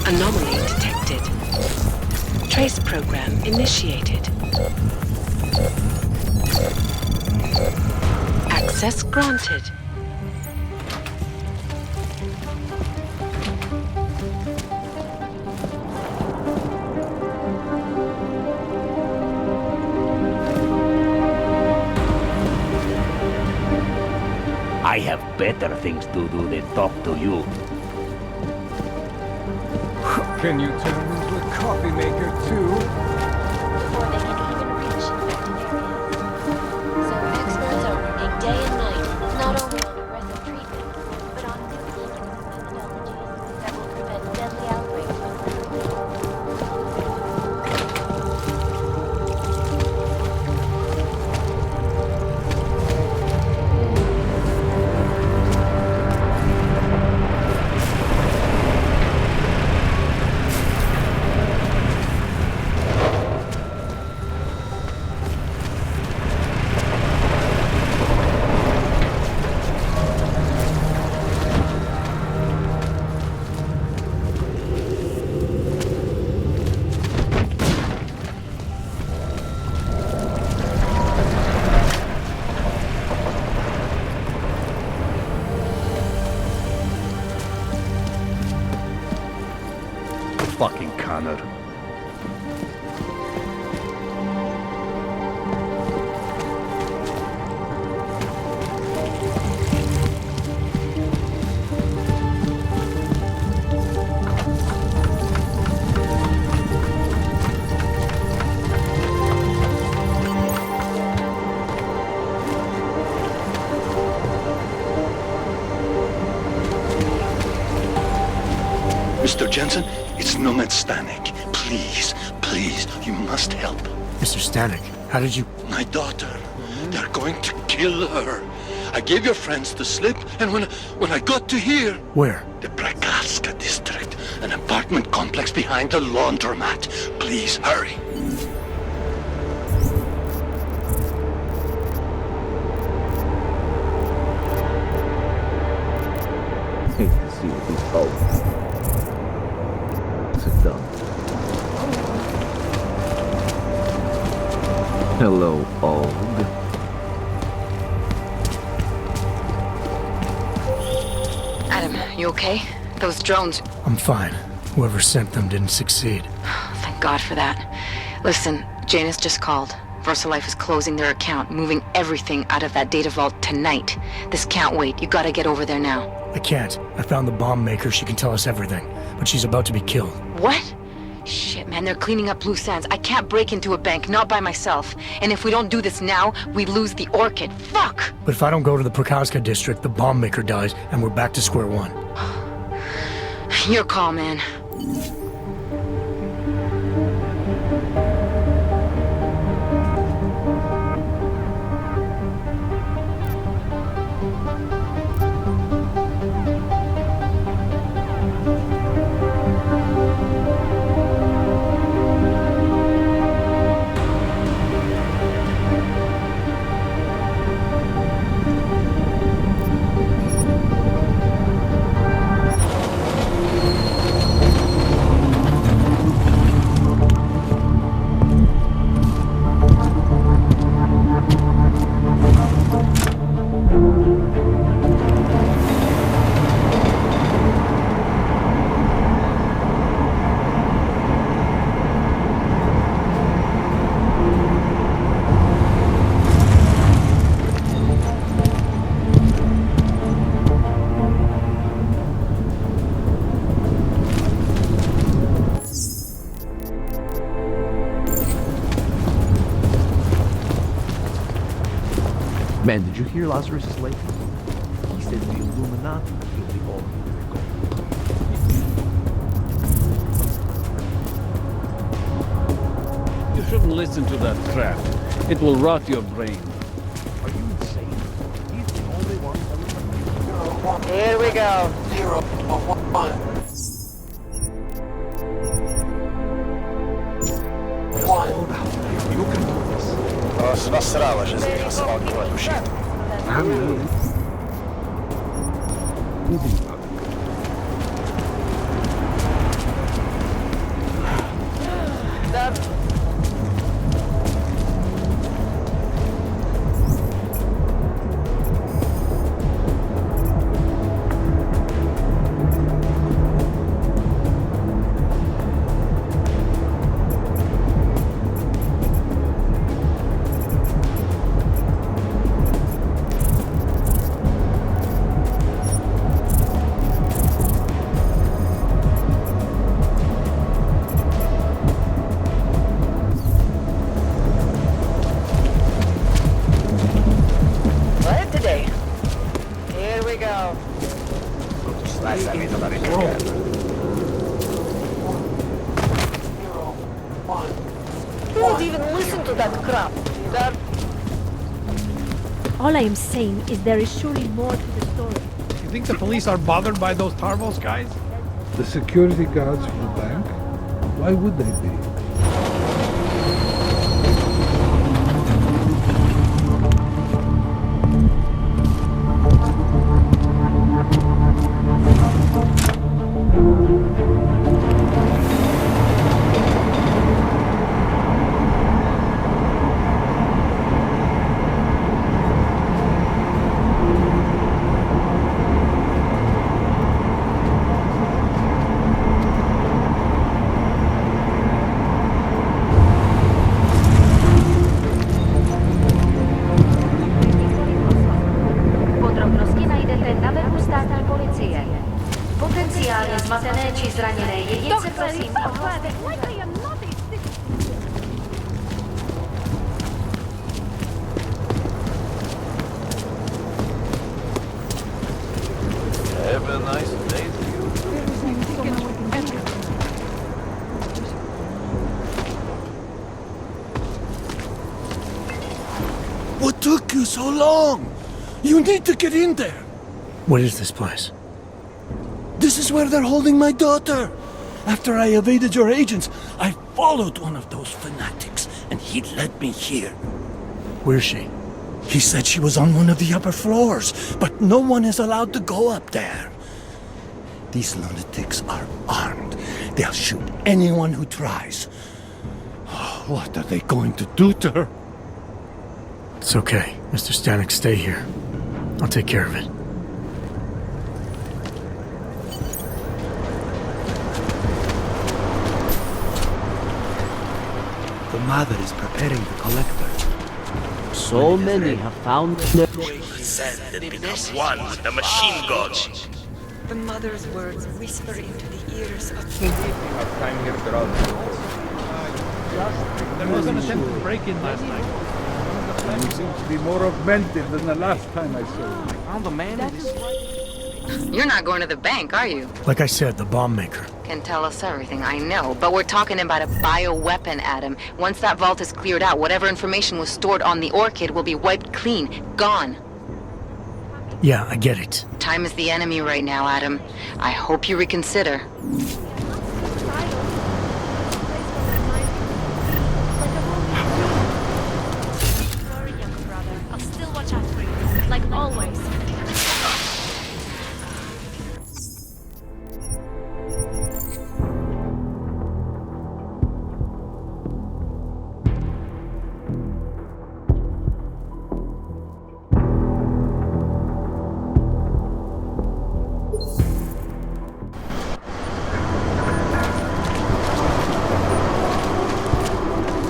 Speaker 21: Anomaly detected. Trace program initiated. Access granted.
Speaker 13: I have better things to do than talk to you.
Speaker 1: Can you turn into a coffee maker too?
Speaker 2: Before they can even reach infected areas. So experts are working day and night, not only on aggressive treatment, but on new techniques and methodologies that will prevent deadly outbreaks from occurring.
Speaker 19: Fucking Connor.
Speaker 3: Mr. Jensen, it's Nomad Stanek. Please, please, you must help.
Speaker 4: Mr. Stanek, how did you...
Speaker 3: My daughter. They're going to kill her. I gave your friends the slip, and when I got to here...
Speaker 4: Where?
Speaker 3: The Prakalska district, an apartment complex behind the laundromat. Please, hurry.
Speaker 19: Hate to see what these folks have done. Hello, Og.
Speaker 5: Adam, you okay? Those drones...
Speaker 4: I'm fine. Whoever sent them didn't succeed.
Speaker 5: Thank God for that. Listen, Janus just called. VersaLife is closing their account, moving everything out of that data vault tonight. This can't wait. You gotta get over there now.
Speaker 4: I can't. I found the bomb maker. She can tell us everything. But she's about to be killed.
Speaker 5: What? Shit, man, they're cleaning up loose ends. I can't break into a bank, not by myself. And if we don't do this now, we lose the Orchid. Fuck!
Speaker 4: But if I don't go to the Prakalska district, the bomb maker dies, and we're back to square one.
Speaker 5: Your call, man.
Speaker 19: Man, did you hear Lazarus is late? He said the Illuminati killed the all
Speaker 20: You shouldn't listen to that crap.
Speaker 1: It will rot your brain.
Speaker 19: Are you insane? He's the only one that
Speaker 18: Here we go.
Speaker 10: 001.
Speaker 19: You can do this.
Speaker 10: Насрала же здесь асфальтовая душа.
Speaker 18: Right today. Here we go. Won't even listen to that crap.
Speaker 7: All I am saying is there is surely more to the story.
Speaker 16: You think the police are bothered by those Tarvos guys?
Speaker 1: The security guards for the bank? Why would they be?
Speaker 2: Podrobnosti najdete na webu státní policie. Potenciálně zmatené či zraněné jedince prosím ohlaste.
Speaker 10: Have a nice day to you.
Speaker 20: What took you so long? You need to get in there.
Speaker 4: What is this place?
Speaker 20: This is where they're holding my daughter. After I evaded your agents, I followed one of those fanatics, and he led me here.
Speaker 4: Where's she?
Speaker 20: He said she was on one of the upper floors, but no one is allowed to go up there. These lunatics are armed. They'll shoot anyone who tries. What are they going to do to her?
Speaker 4: It's okay. Mr. Stanek, stay here. I'll take care of it.
Speaker 19: The mother is preparing the collector. So many have found their
Speaker 10: Send and become one with the machine gods.
Speaker 21: The mother's words whisper into the ears of
Speaker 16: There was an attempt to break in last night.
Speaker 1: You seem to be more augmented than the last time I saw you.
Speaker 19: found the man in this.
Speaker 5: You're not going to the bank, are you?
Speaker 4: Like I said, the bomb maker.
Speaker 5: Can tell us everything, I know. But we're talking about a bioweapon, Adam. Once that vault is cleared out, whatever information was stored on the Orchid will be wiped clean. Gone.
Speaker 4: Yeah, I get it.
Speaker 5: Time is the enemy right now, Adam. I hope you reconsider.
Speaker 2: Sorry, younger brother. I'll still watch out for you, like always.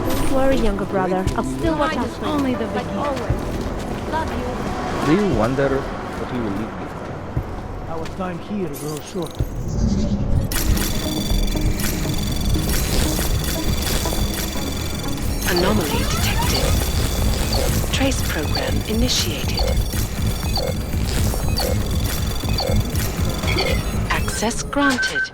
Speaker 7: Don't worry, younger brother. I'll still watch out for you.
Speaker 6: Only the
Speaker 7: like
Speaker 6: beginning.
Speaker 7: always. Love you.
Speaker 19: Do you wonder what we will leave behind? Our time here grows short.
Speaker 21: anomaly detected. Trace program initiated. Access granted.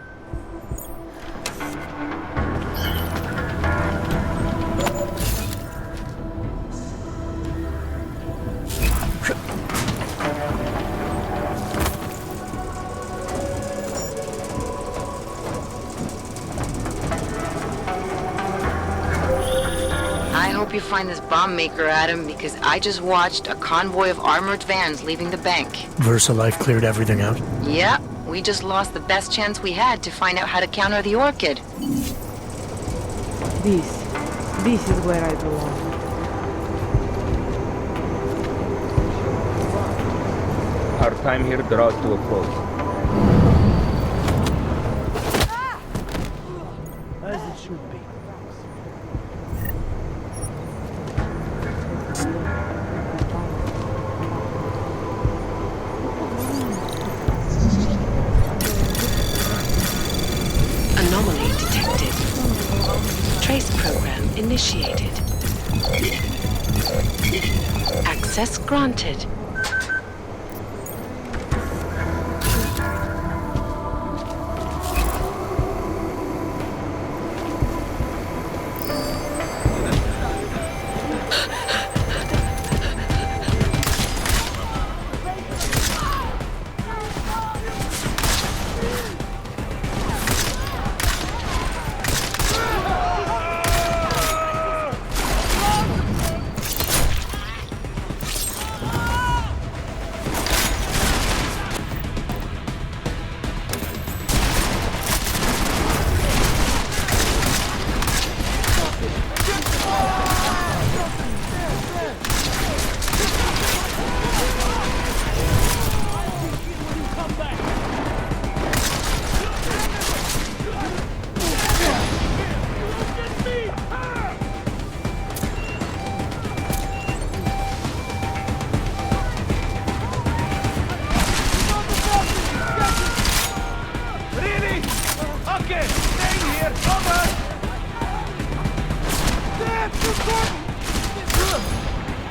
Speaker 5: find this bomb maker, Adam, because I just watched a convoy of armored vans leaving the bank.
Speaker 4: VersaLife cleared everything out?
Speaker 5: Yep, we just lost the best chance we had to find out how to counter the Orchid.
Speaker 12: This is where I belong.
Speaker 14: Our time here draws to a close.
Speaker 19: As it should be.
Speaker 23: Anomaly detected. Trace program initiated. Access granted.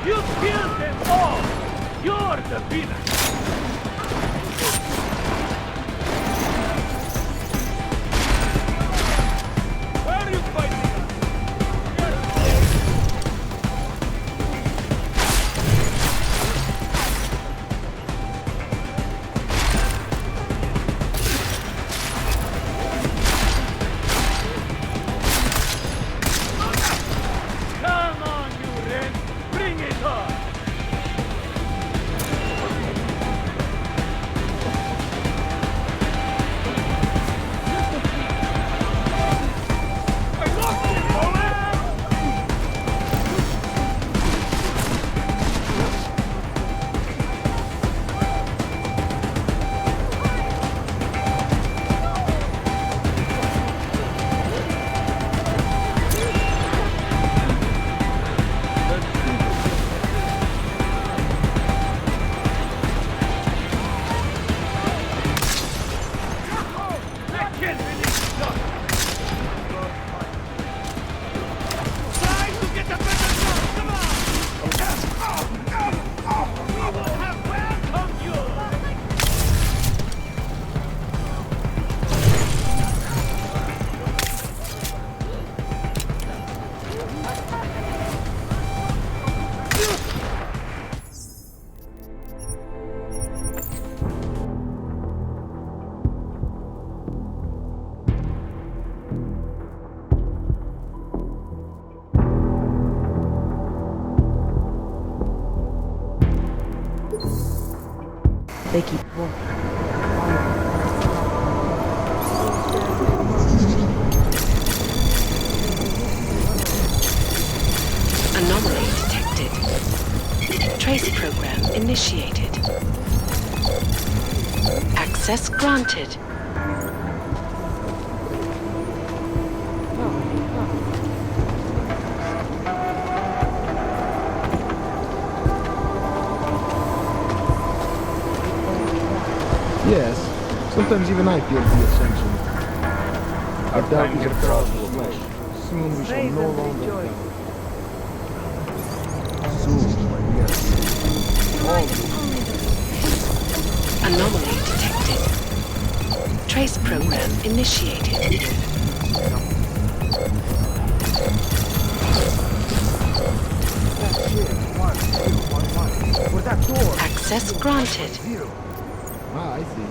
Speaker 16: You killed them all! You're the villain! Where are you fighting? Come on, you Ren! Bring it on!
Speaker 12: They keep walking.
Speaker 23: Anomaly detected. Trace program initiated. Access granted.
Speaker 17: Yes, sometimes even I feel the ascension.
Speaker 14: Our
Speaker 17: But that
Speaker 14: time
Speaker 17: is
Speaker 14: here
Speaker 17: a
Speaker 14: draws
Speaker 17: problem
Speaker 14: to a
Speaker 17: of flesh.
Speaker 14: close.
Speaker 17: Soon we shall
Speaker 12: Praise
Speaker 17: no
Speaker 12: and
Speaker 17: longer
Speaker 12: rejoice.
Speaker 17: die. Soon, my yes.
Speaker 23: Anomaly detected. Trace program initiated. Access granted.
Speaker 17: Ah, I see.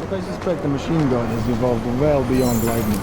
Speaker 17: But I suspect the machine gun has evolved well beyond lightning.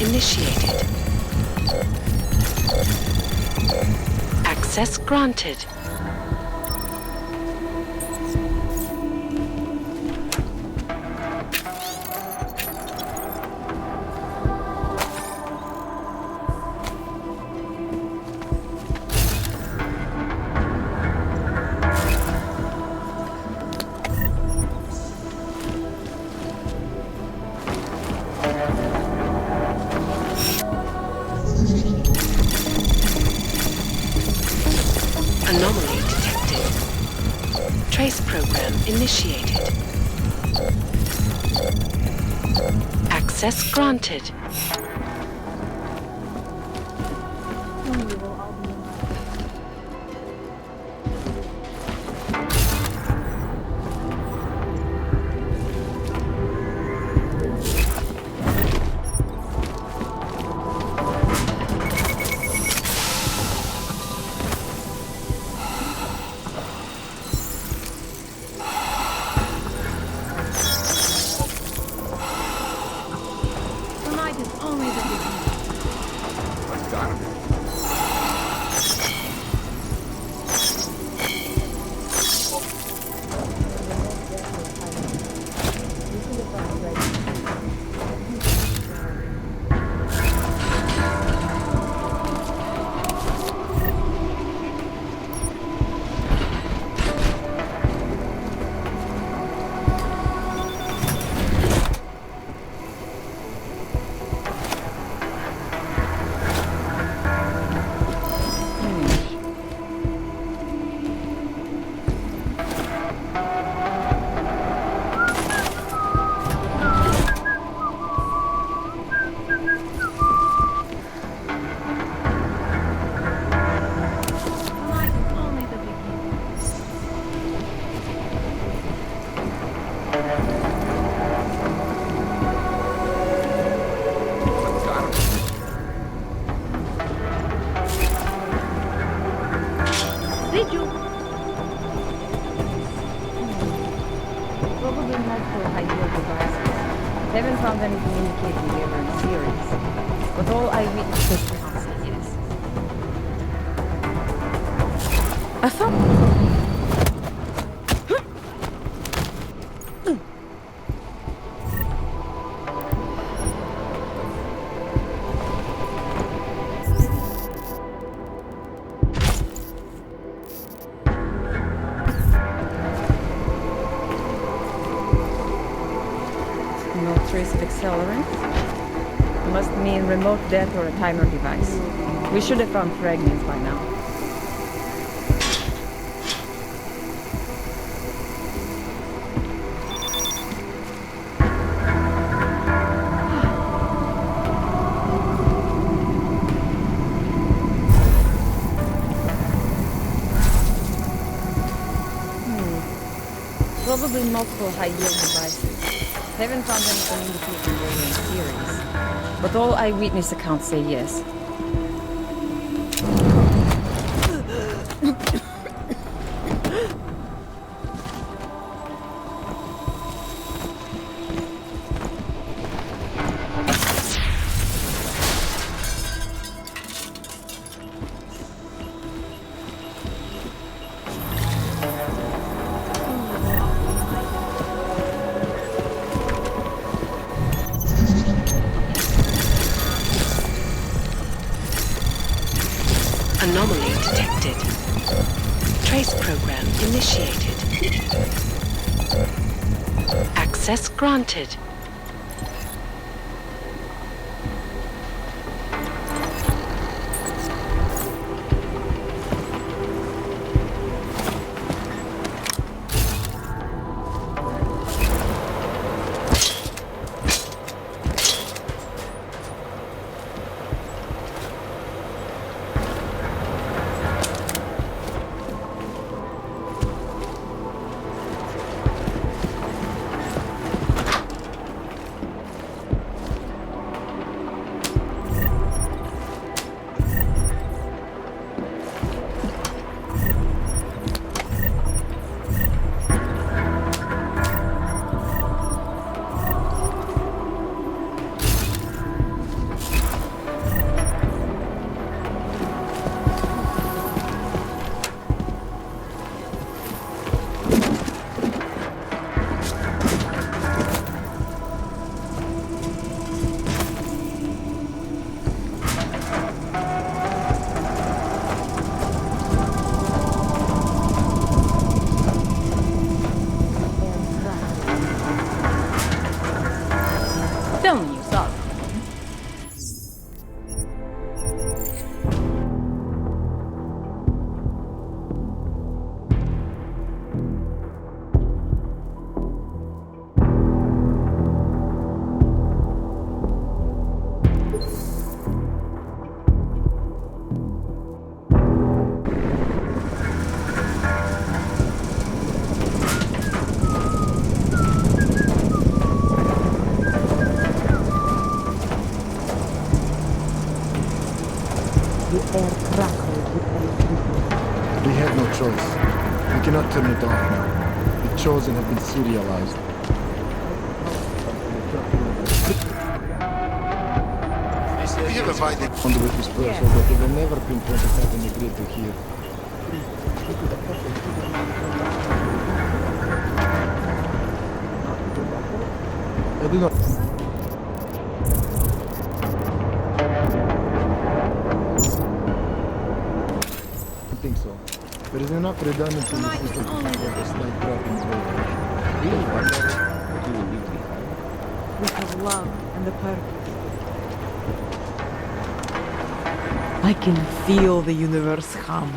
Speaker 23: initiated. Access granted. Anomaly detected. Trace program initiated. Access granted.
Speaker 7: Tonight is only the beginning. Did you?
Speaker 12: Probably multiple high-yield devices. Haven't found anything indicating they were in series. But all eyewitnesses can't say yes. I thought... No trace of accelerant. Must mean remote death or a timer device. We should have found fragments by now. Probably multiple high-yield devices. Haven't found anything indicating they were in series. But all eyewitness accounts say yes.
Speaker 23: Anomaly detected. Trace program initiated. Access granted.
Speaker 17: We have no choice. We cannot turn it off now. The chosen have been serialized.
Speaker 22: We have invited
Speaker 17: Conduit is special, but they will never pinpoint a pattern in the grid to here. I do not. I think so. There is enough redundancy in the system to support a slight drop in voltage.
Speaker 19: Really wonder what you will leave behind.
Speaker 12: We have love and the purpose. I can feel the universe hum.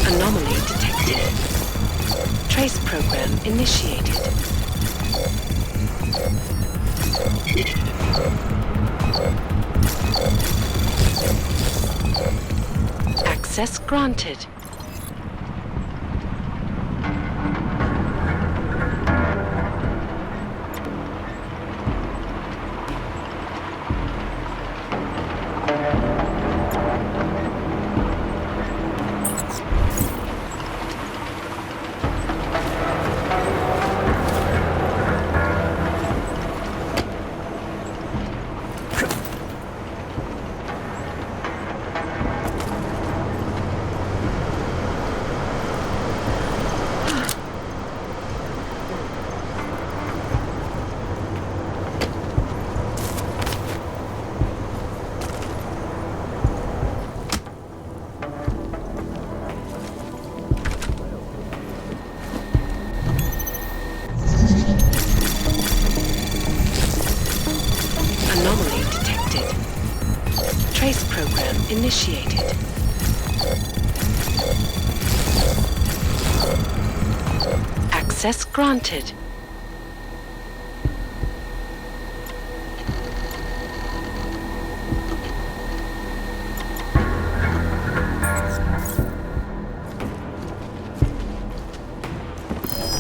Speaker 23: Anomaly detected. Trace program initiated. Access granted. Anomaly detected. Trace program initiated. Access granted.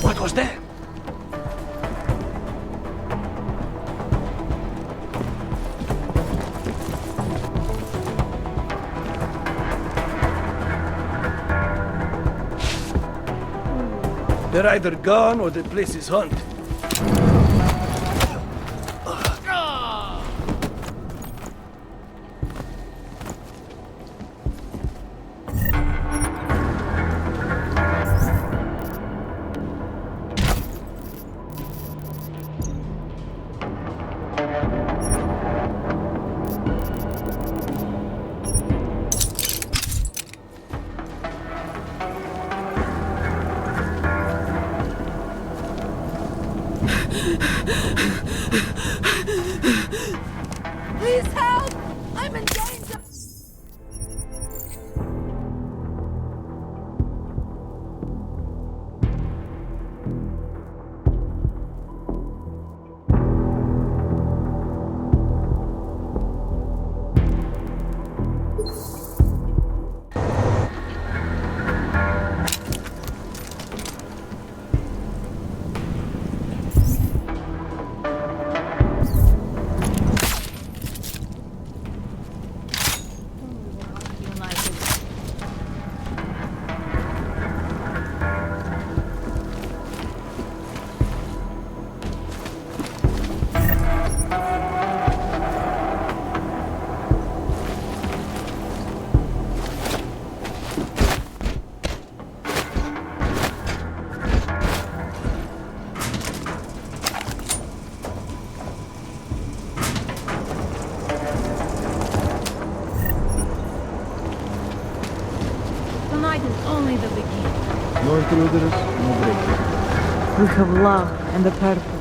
Speaker 19: What was that?
Speaker 16: They're either gone or the place is haunted.
Speaker 7: Please help! I'm in danger!
Speaker 17: intruders, no break.
Speaker 12: We have love and a purpose.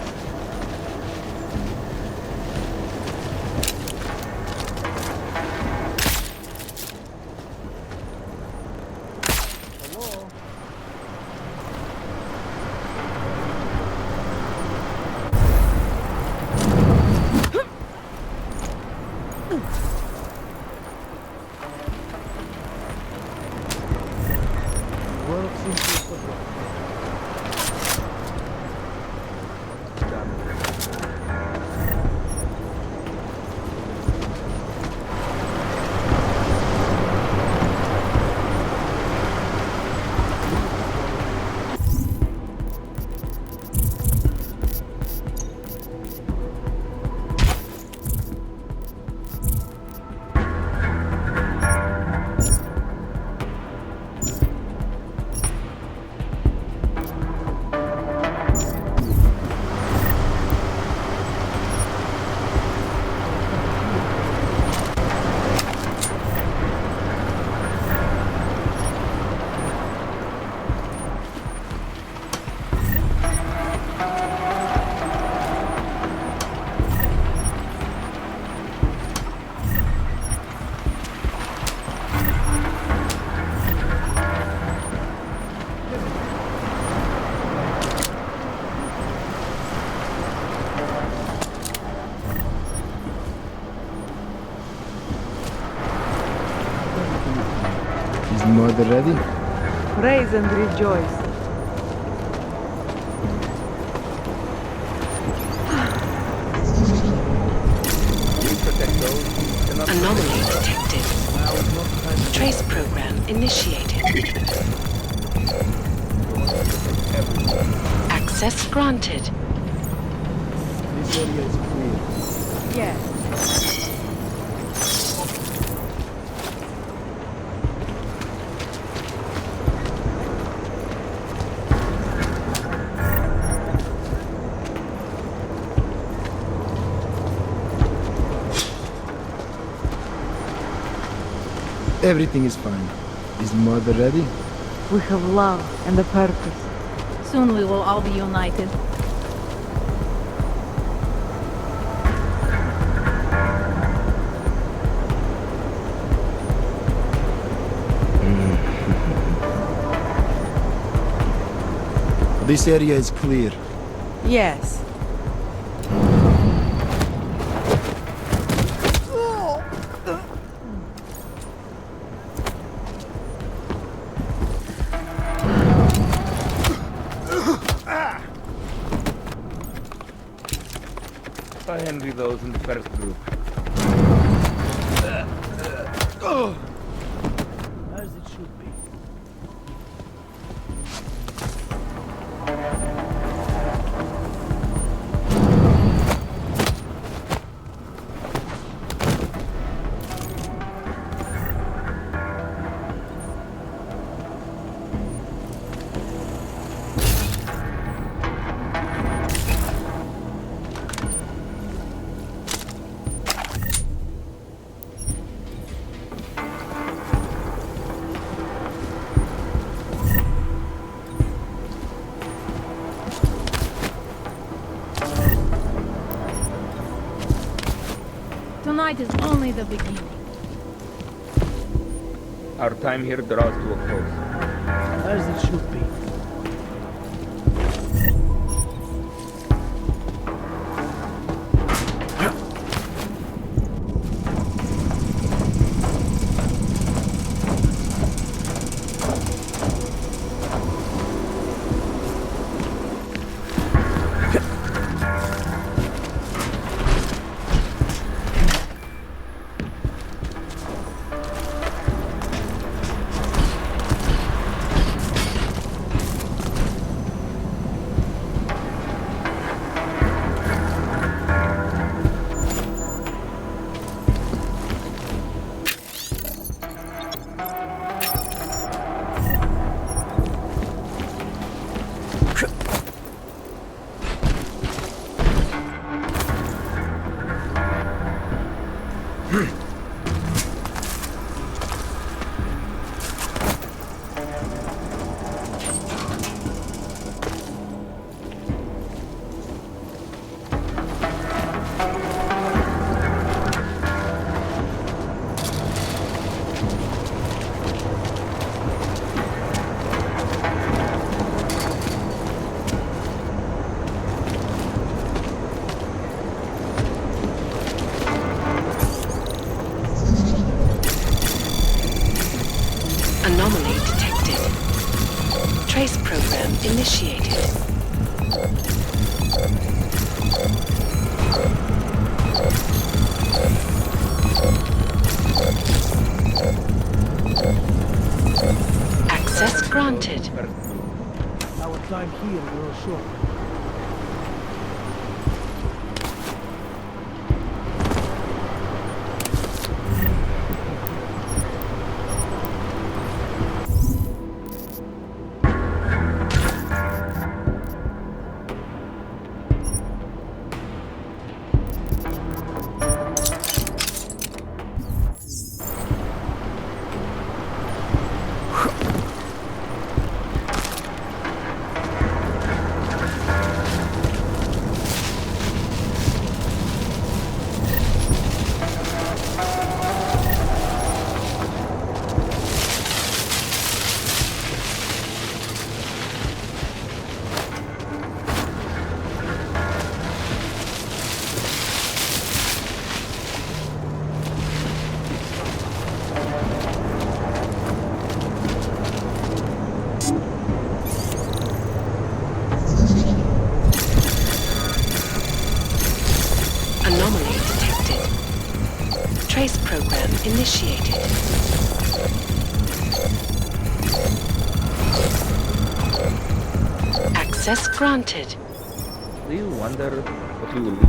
Speaker 17: Is mother ready?
Speaker 12: Praise and rejoice.
Speaker 23: Anomaly detected. Trace program initiated. Access granted.
Speaker 17: This area is clear.
Speaker 12: Yes.
Speaker 17: Everything is fine. Is mother ready?
Speaker 12: We have love and a purpose.
Speaker 8: Soon we will all be united.
Speaker 17: This area is clear.
Speaker 12: Yes.
Speaker 14: I envy those in the first group.
Speaker 16: As it should be.
Speaker 8: Tonight is only the beginning.
Speaker 14: Our time here draws to a close.
Speaker 16: As it should be.
Speaker 17: хорошо.
Speaker 23: Anomaly detected. Trace program initiated. Access granted.
Speaker 14: Do you wonder what you will be?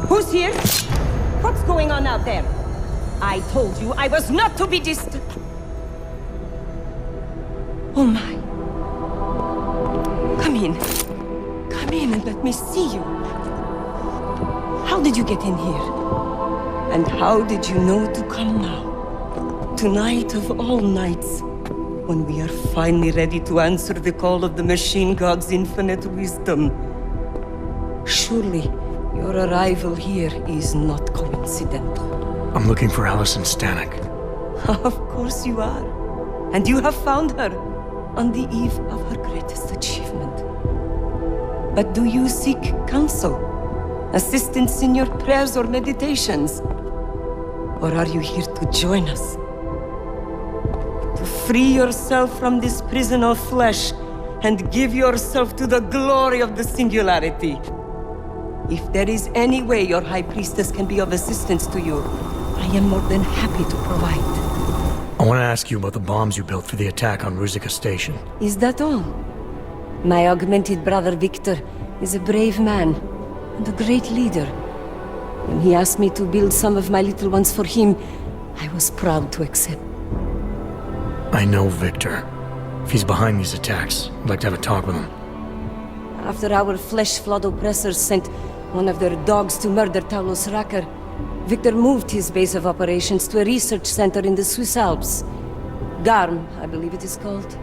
Speaker 9: Who's here? What's going on out there? I told you I was not to be disturbed. Oh my. Come in. Come in and let me see you. How did you get in here? And how did you know to come now? Tonight of all nights, when we are finally ready to answer the call of the machine god's infinite wisdom. Surely, your arrival here is not coincidental.
Speaker 4: I'm looking for Allison Stanek.
Speaker 9: Of course you are. And you have found her on the eve of her greatest achievement. But do you seek counsel? Assistance in your prayers or meditations? Or are you here to join us? To free yourself from this prison of flesh and give yourself to the glory of the singularity? If there is any way your High Priestess can be of assistance to you, I am more than happy to provide.
Speaker 4: I want to ask you about the bombs you built for the attack on Ruzicka Station.
Speaker 9: Is that all? My augmented brother Victor is a brave man and a great leader. When he asked me to build some of my little ones for him, I was proud to accept.
Speaker 4: I know Victor. If he's behind these attacks, I'd like to have a talk with him.
Speaker 9: After our flesh-flood oppressors sent one of their dogs to murder Talos Racker, Victor moved his base of operations to a research center in the Swiss Alps. Garm, I believe it is called.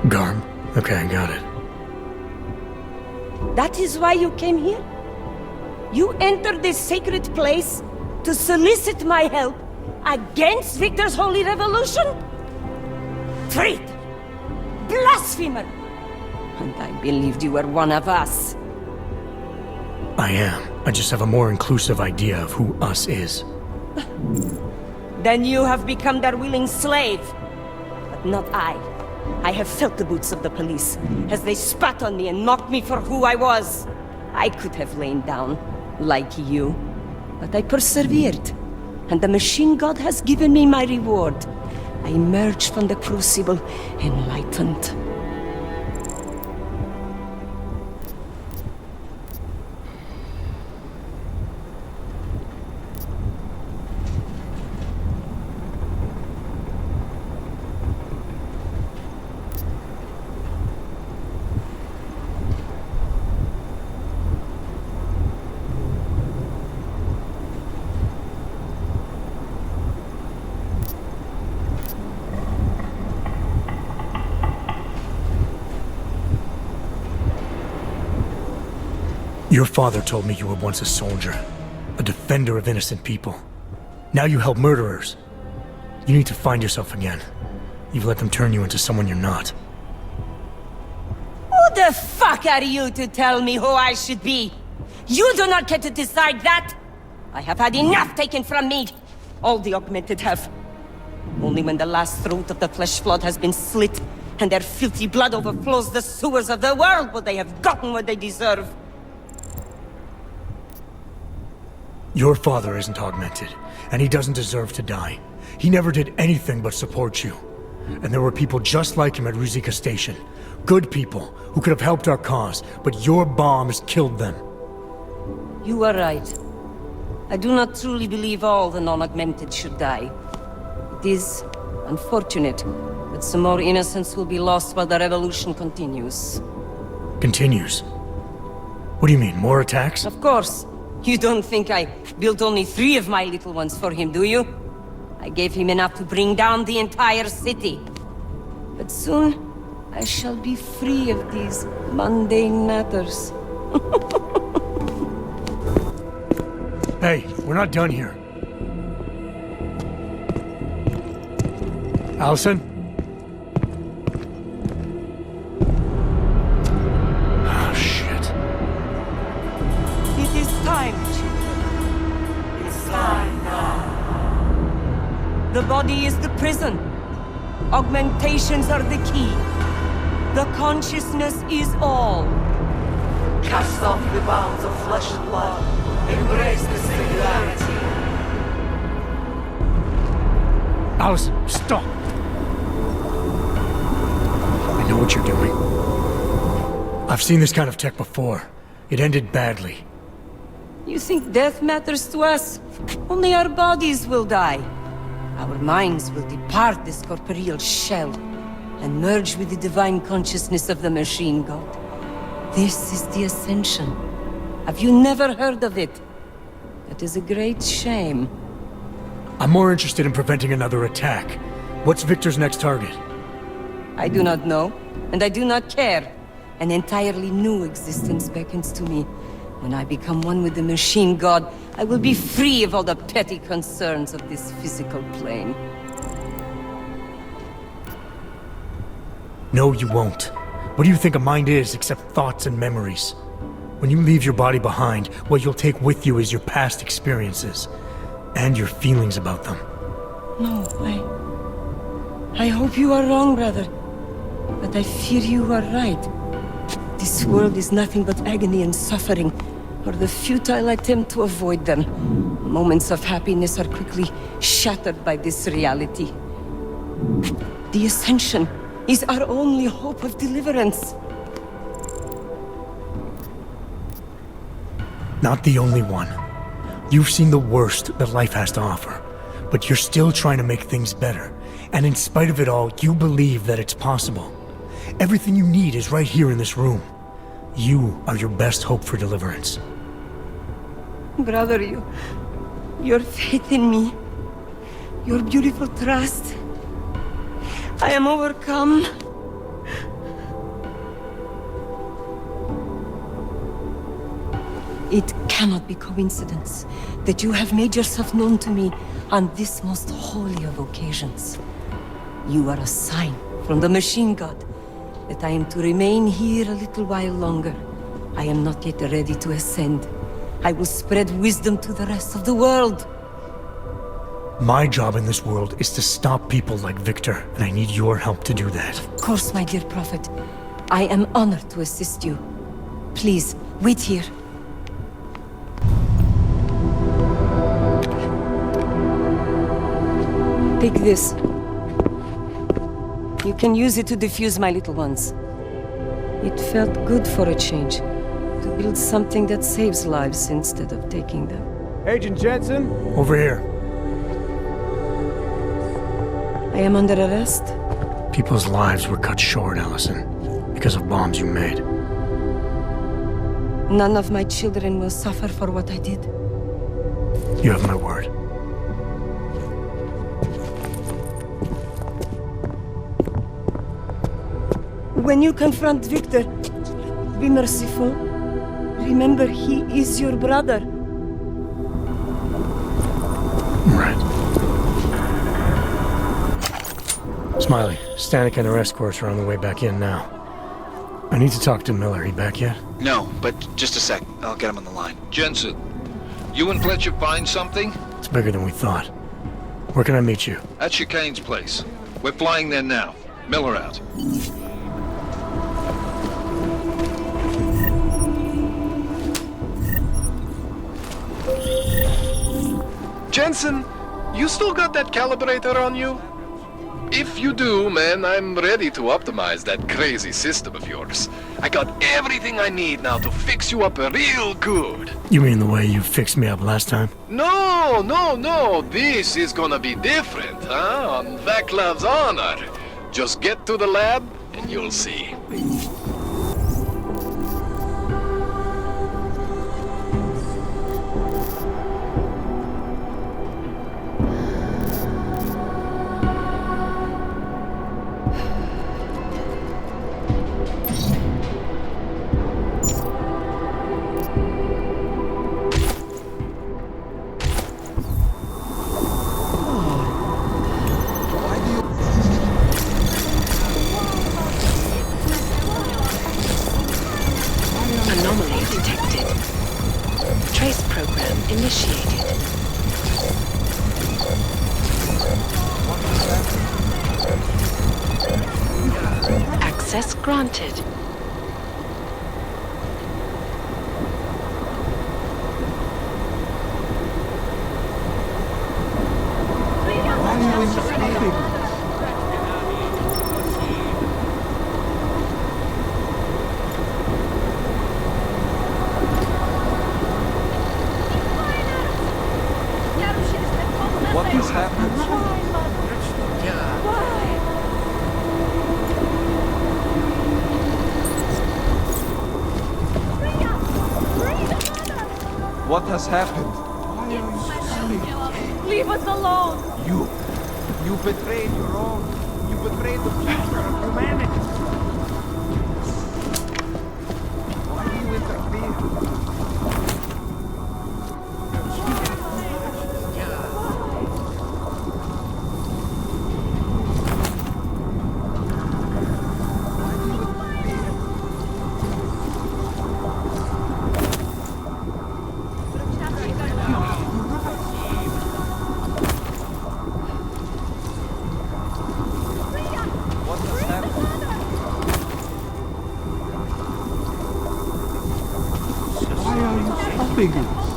Speaker 4: Garm? Okay, got it.
Speaker 9: That is why you came here? You entered this sacred place to solicit my help against Victor's holy revolution? Traitor! Blasphemer! And I believed you were one of us.
Speaker 4: I am. I just have a more inclusive idea of who us is.
Speaker 9: Then you have become their willing slave. But not I. I have felt the boots of the police as they spat on me and mocked me for who I was. I could have lain down, like you. But I persevered. And the machine god has given me my reward. I emerged from the crucible enlightened.
Speaker 4: Your father told me you were once a soldier, a defender of innocent people. Now you help murderers. You need to find yourself again. You've let them turn you into someone you're not.
Speaker 9: Who the fuck are you to tell me who I should be? You do not get to decide that! I have had enough taken from me! All the augmented have. Only when the last throat of the flesh flood has been slit, and their filthy blood overflows the sewers of the world, will they have gotten what they deserve.
Speaker 4: Your father isn't augmented, and he doesn't deserve to die. He never did anything but support you. And there were people just like him at Ruzicka Station. Good people who could have helped our cause, but your bombs killed them.
Speaker 9: You are right. I do not truly believe all the non-augmented should die. It is unfortunate, but some more innocents will be lost while the revolution continues.
Speaker 4: Continues? What do you mean, more attacks?
Speaker 9: Of course. You don't think I built only 3 of my little ones for him, do you? I gave him enough to bring down the entire city. But soon, I shall be free of these mundane matters.
Speaker 4: Hey, we're not done here. Allison? Oh, shit.
Speaker 9: It is time, children. It's time now. The body is the prison. Augmentations are the key. The consciousness is all.
Speaker 11: Cast off the bounds of flesh and blood. Embrace the singularity.
Speaker 4: Allison, stop! I know what you're doing. I've seen this kind of tech before. It ended badly.
Speaker 9: You think death matters to us? Only our bodies will die. Our minds will depart this corporeal shell and merge with the divine consciousness of the machine god. This is the Ascension. Have you never heard of it? That is a great shame.
Speaker 4: I'm more interested in preventing another attack. What's Victor's next target?
Speaker 9: I do not know, and I do not care. An entirely new existence beckons to me. When I become one with the machine god, I will be free of all the petty concerns of this physical plane.
Speaker 4: No, you won't. What do you think a mind is except thoughts and memories? When you leave your body behind, what you'll take with you is your past experiences. And your feelings about them.
Speaker 9: No, I hope you are wrong, brother. But I fear you are right. This world is nothing but agony and suffering, or the futile attempt to avoid them. Moments of happiness are quickly shattered by this reality. The Ascension is our only hope of deliverance.
Speaker 4: Not the only one. You've seen the worst that life has to offer, but you're still trying to make things better. And in spite of it all, you believe that it's possible. Everything you need is right here in this room. You are your best hope for deliverance.
Speaker 9: Brother, your faith in me, your beautiful trust. I am overcome. It cannot be coincidence that you have made yourself known to me on this most holy of occasions. You are a sign from the machine god that I am to remain here a little while longer. I am not yet ready to ascend. I will spread wisdom to the rest of the world.
Speaker 4: My job in this world is to stop people like Victor, and I need your help to do that.
Speaker 9: Of course, my dear prophet. I am honored to assist you. Please, wait here. Take this. You can use it to defuse my little ones. It felt good for a change, to build something that saves lives instead of taking them.
Speaker 17: Agent Jensen?
Speaker 4: Over here.
Speaker 9: I am under arrest?
Speaker 4: People's lives were cut short, Allison, because of bombs you made.
Speaker 9: None of my children will suffer for what I did.
Speaker 4: You have my word.
Speaker 9: When you confront Victor, be merciful. Remember, he is your brother.
Speaker 4: Right. Smiley, Stanek and her escorts are on the way back in now. I need to talk to Miller. He back yet?
Speaker 13: No, but just a sec. I'll get him on the line. Jensen, you and Fletcher find something?
Speaker 4: It's bigger than we thought. Where can I meet you?
Speaker 13: At Chicane's place. We're flying there now. Miller out.
Speaker 17: Jensen,
Speaker 13: You still got that calibrator on you? If you do, man, I'm ready to optimize that crazy system of yours. I got everything I need now to fix you up real good.
Speaker 4: You mean the way you fixed me up last time?
Speaker 13: No. This is gonna be different, huh? On Vaclav's honor. Just get to the lab and you'll see.
Speaker 23: Anomaly detected. Trace program initiated. Access granted.
Speaker 11: What is happening? What has happened?
Speaker 7: Leave us alone!
Speaker 11: You betrayed your own. You betrayed the future of humanity. Why do you interfere? What has happened? Why are you stopping us?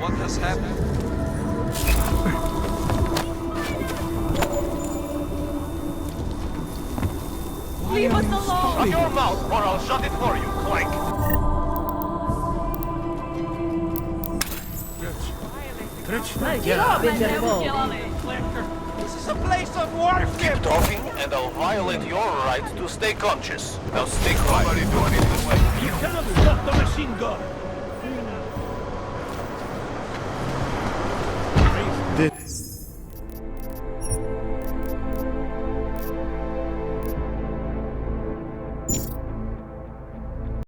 Speaker 11: What has happened?
Speaker 7: Leave us alone!
Speaker 10: Shut your mouth or I'll shut it for you, Clank.
Speaker 11: This is a place of worship!
Speaker 10: Keep talking and I'll violate your right to stay conscious. Now stay quiet. Nobody do anything like
Speaker 16: You cannot stop the machine gun!